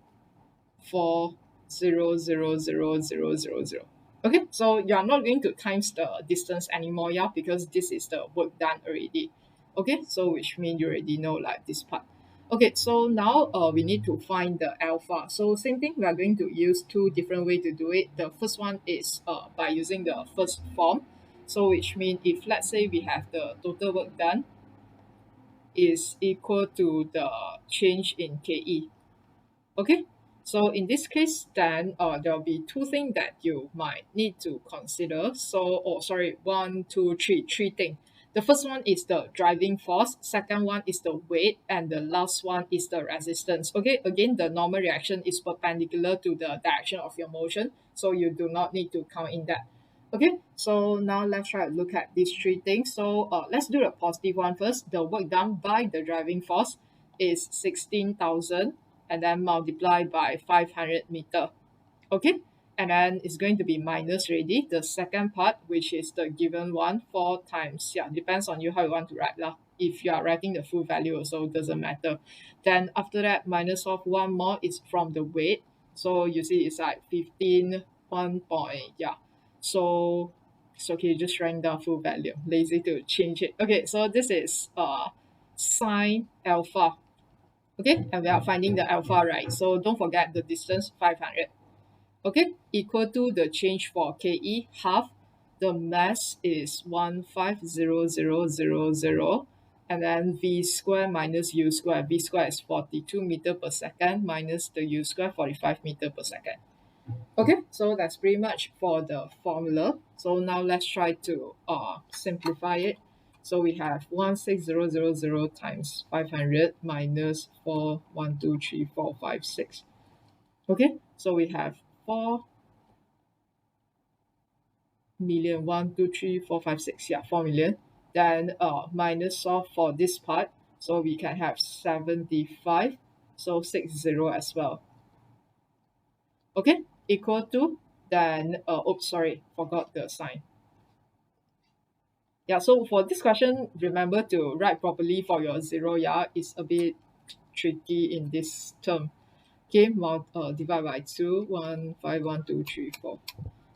4,000,000. Okay, so you are not going to times the distance anymore, yeah, because this is the work done already. Okay, so which means you already know like this part. Okay, so now we need to find the alpha. So same thing, we are going to use two different way to do it. The first one is by using the first form. So which means if let's say we have the total work done is equal to the change in KE. Okay, so in this case, then there will be two things that you might need to consider. So, oh, sorry, one, two, three things. The first one is the driving force, second one is the weight, and the last one is the resistance. Okay, again, the normal reaction is perpendicular to the direction of your motion, so you do not need to count in that. Okay, so now let's try to look at these three things. So let's do the positive one first. The work done by the driving force is 16,000 and then multiply by 500 meter. Okay, and then it's going to be minus already. The second part, which is the given one, 4 times, yeah, depends on you how you want to write lah. If you are writing the full value also doesn't matter. Then after that, minus of one more is from the weight. So you see it's like 15, 1 point, yeah. So it's okay, just write down full value. Lazy to change it. Okay, so this is sine alpha. Okay, and we are finding the alpha, right? So don't forget the distance 500. Okay, equal to the change for KE half. The mass is 150000, and then V square minus U square. V square is 42 meter per second minus the U square 45 meter per second. Okay, so that's pretty much for the formula. So now let's try to simplify it. So we have 16000 times 500 minus 4,123,456. Okay, so we have 4,000,000, 1, 2, 3, 4, 5, 6. Yeah, 4,000,000. Then minus solve for this part. So we can have 75. So 60 as well. Okay, equal to, then oops, sorry, forgot the sign. Yeah, so for this question, remember to write properly for your zero. Yeah, it's a bit tricky in this term. Okay, divide by 2, 1, 5, 1, 2, 3, 4.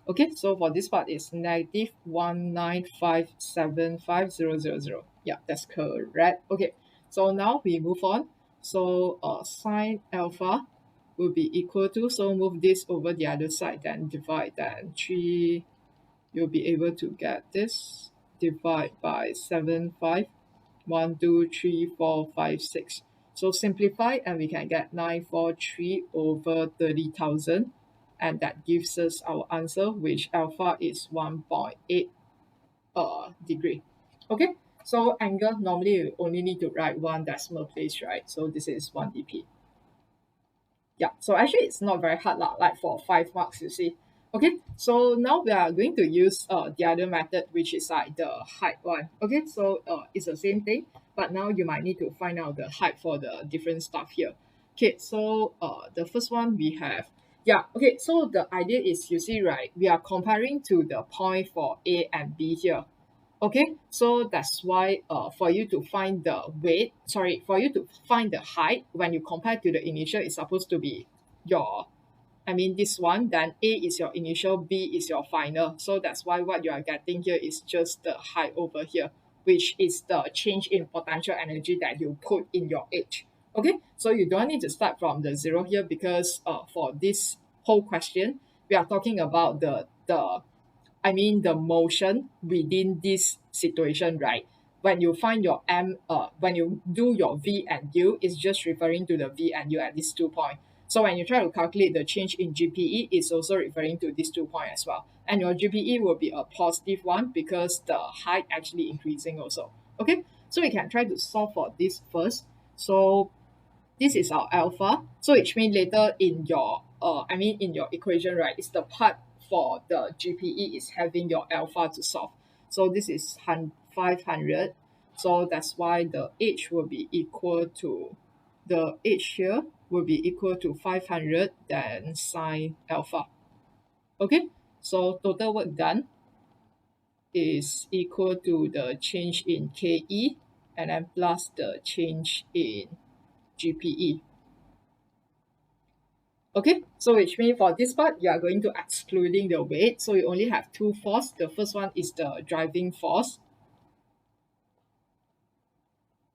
Okay, so for this part is negative 19575,000. Yeah, that's correct. Okay, so now we move on. So sine alpha will be equal to, so move this over the other side, then divide, then 3, you'll be able to get this, divide by 7, 5, 1, 2, 3, 4, 5, 6. So simplify and we can get 943 over 30,000, and that gives us our answer, which alpha is 1.8 degree. Okay, so angle, normally you only need to write one decimal place, right? So this is 1 dp. Yeah, so actually it's not very hard lah, like for 5 marks, you see. Okay, so now we are going to use the other method, which is like the height one. Okay, so it's the same thing, but now you might need to find out the height for the different stuff here. Okay, so the first one we have, yeah, okay, so the idea is, you see, right, we are comparing to the point for A and B here. Okay, so that's why for you to find the weight, sorry, for you to find the height, when you compare to the initial, it's supposed to be your, I mean this one, then A is your initial, B is your final. So that's why what you are getting here is just the height over here, which is the change in potential energy that you put in your H. Okay, so you don't need to start from the zero here, because for this whole question, we are talking about the motion within this situation, right? When you find your M, when you do your V and U, it's just referring to the V and U at these 2 points. So when you try to calculate the change in GPE, it's also referring to these 2 points as well. And your GPE will be a positive one because the height actually increasing also. Okay, so we can try to solve for this first. So this is our alpha. So which means later in your in your equation, right, it's the part for the GPE is having your alpha to solve. So this is 500. So that's why the H will be equal to, the H here will be equal to 500 then sine alpha. Okay, so total work done is equal to the change in KE and then plus the change in GPE. Okay, so which means for this part, you are going to excluding the weight. So you only have 2 force. The first one is the driving force.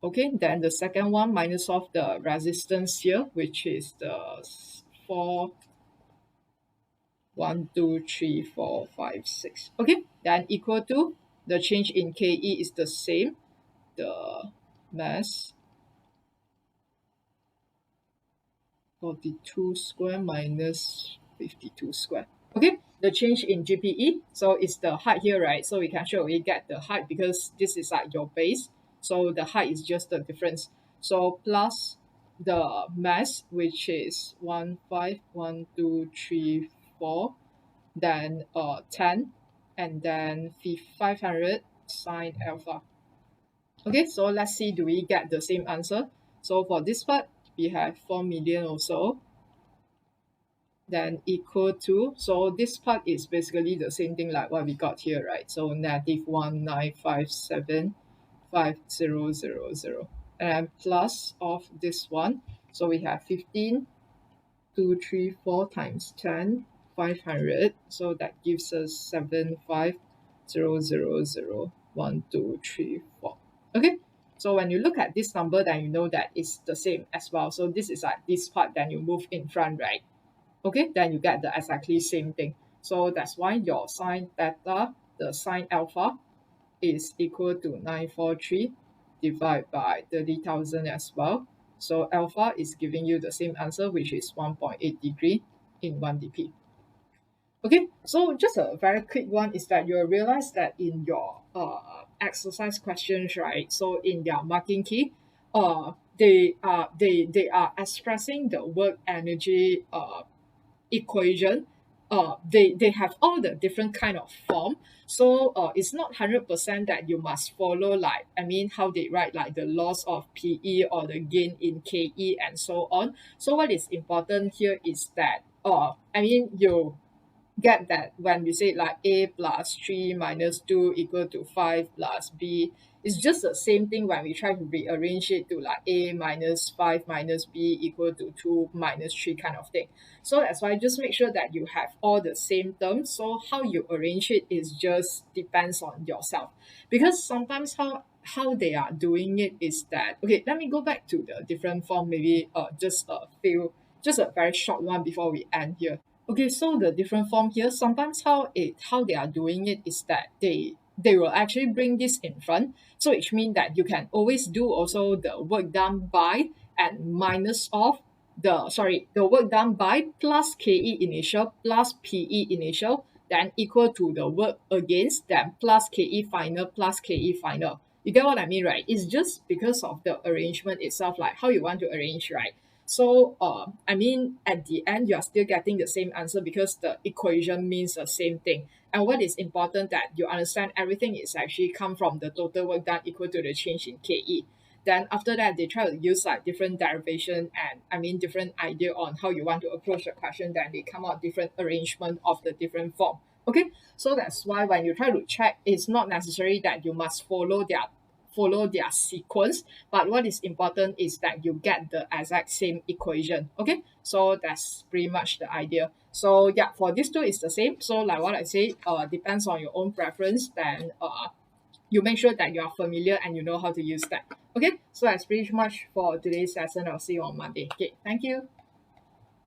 Okay, then the second one minus off the resistance here, which is the 4, 1, 2, 3, 4, 5, 6. Okay, then equal to the change in KE is the same. The mass 42 square minus 52 square. Okay, the change in GPE, so it's the height here, right? So we can straight away get the height because this is like your base. So the height is just the difference. So plus the mass, which is 1, 5, 1, 2, 3, 4, then 10, and then 500 sine alpha. Okay, so let's see, do we get the same answer? So for this part, we have 4 million also, then equal to, so this part is basically the same thing like what we got here, right? So negative 19575,000, and plus of this one, so we have 15, 2, 3, 4 times 10, 500, so that gives us 75,000,123,4. Okay, so when you look at this number, then you know that it's the same as well. So this is like this part, then you move in front, right? Okay, then you get the exactly same thing. So that's why your sine theta, the sine alpha, is equal to 943 divided by 30,000 as well. So alpha is giving you the same answer, which is 1.8 degree in 1 dp. Okay, so just a very quick one is that you'll realize that in your exercise questions, right? So in their marking key, they are expressing the work energy equation. They have all the different kind of form. So it's not 100% that you must follow, like, I mean, how they write, like the loss of PE or the gain in KE and so on. So what is important here is that I mean, you get that when we say like a plus 3 minus 2 equal to 5 plus b, it's just the same thing when we try to rearrange it to like a minus 5 minus b equal to 2 minus 3 kind of thing. So that's why just make sure that you have all the same terms. So how you arrange it is just depends on yourself, because sometimes how they are doing it is that, okay, let me go back to the different form, maybe just a very short one before we end here. Okay, so the different form here, sometimes how they are doing it is that they will actually bring this in front. So which means that you can always do also the work done by and minus off the work done by plus KE initial plus PE initial, then equal to the work against, then plus KE final plus KE final. You get what I mean, right? It's just because of the arrangement itself, like how you want to arrange, right? So I mean, at the end, you are still getting the same answer because the equation means the same thing. And what is important that you understand everything is actually come from the total work done equal to the change in KE. Then after that, they try to use like different derivation and I mean different idea on how you want to approach the question. Then they come out different arrangement of the different form. Okay, so that's why when you try to check, it's not necessary that you must follow their sequence, but what is important is that you get the exact same equation. Okay, so that's pretty much the idea. So yeah, for these two it's the same. So like what I say, depends on your own preference, then you make sure that you are familiar and you know how to use that. Okay, so that's pretty much for today's lesson. I'll see you on Monday. Okay, thank you.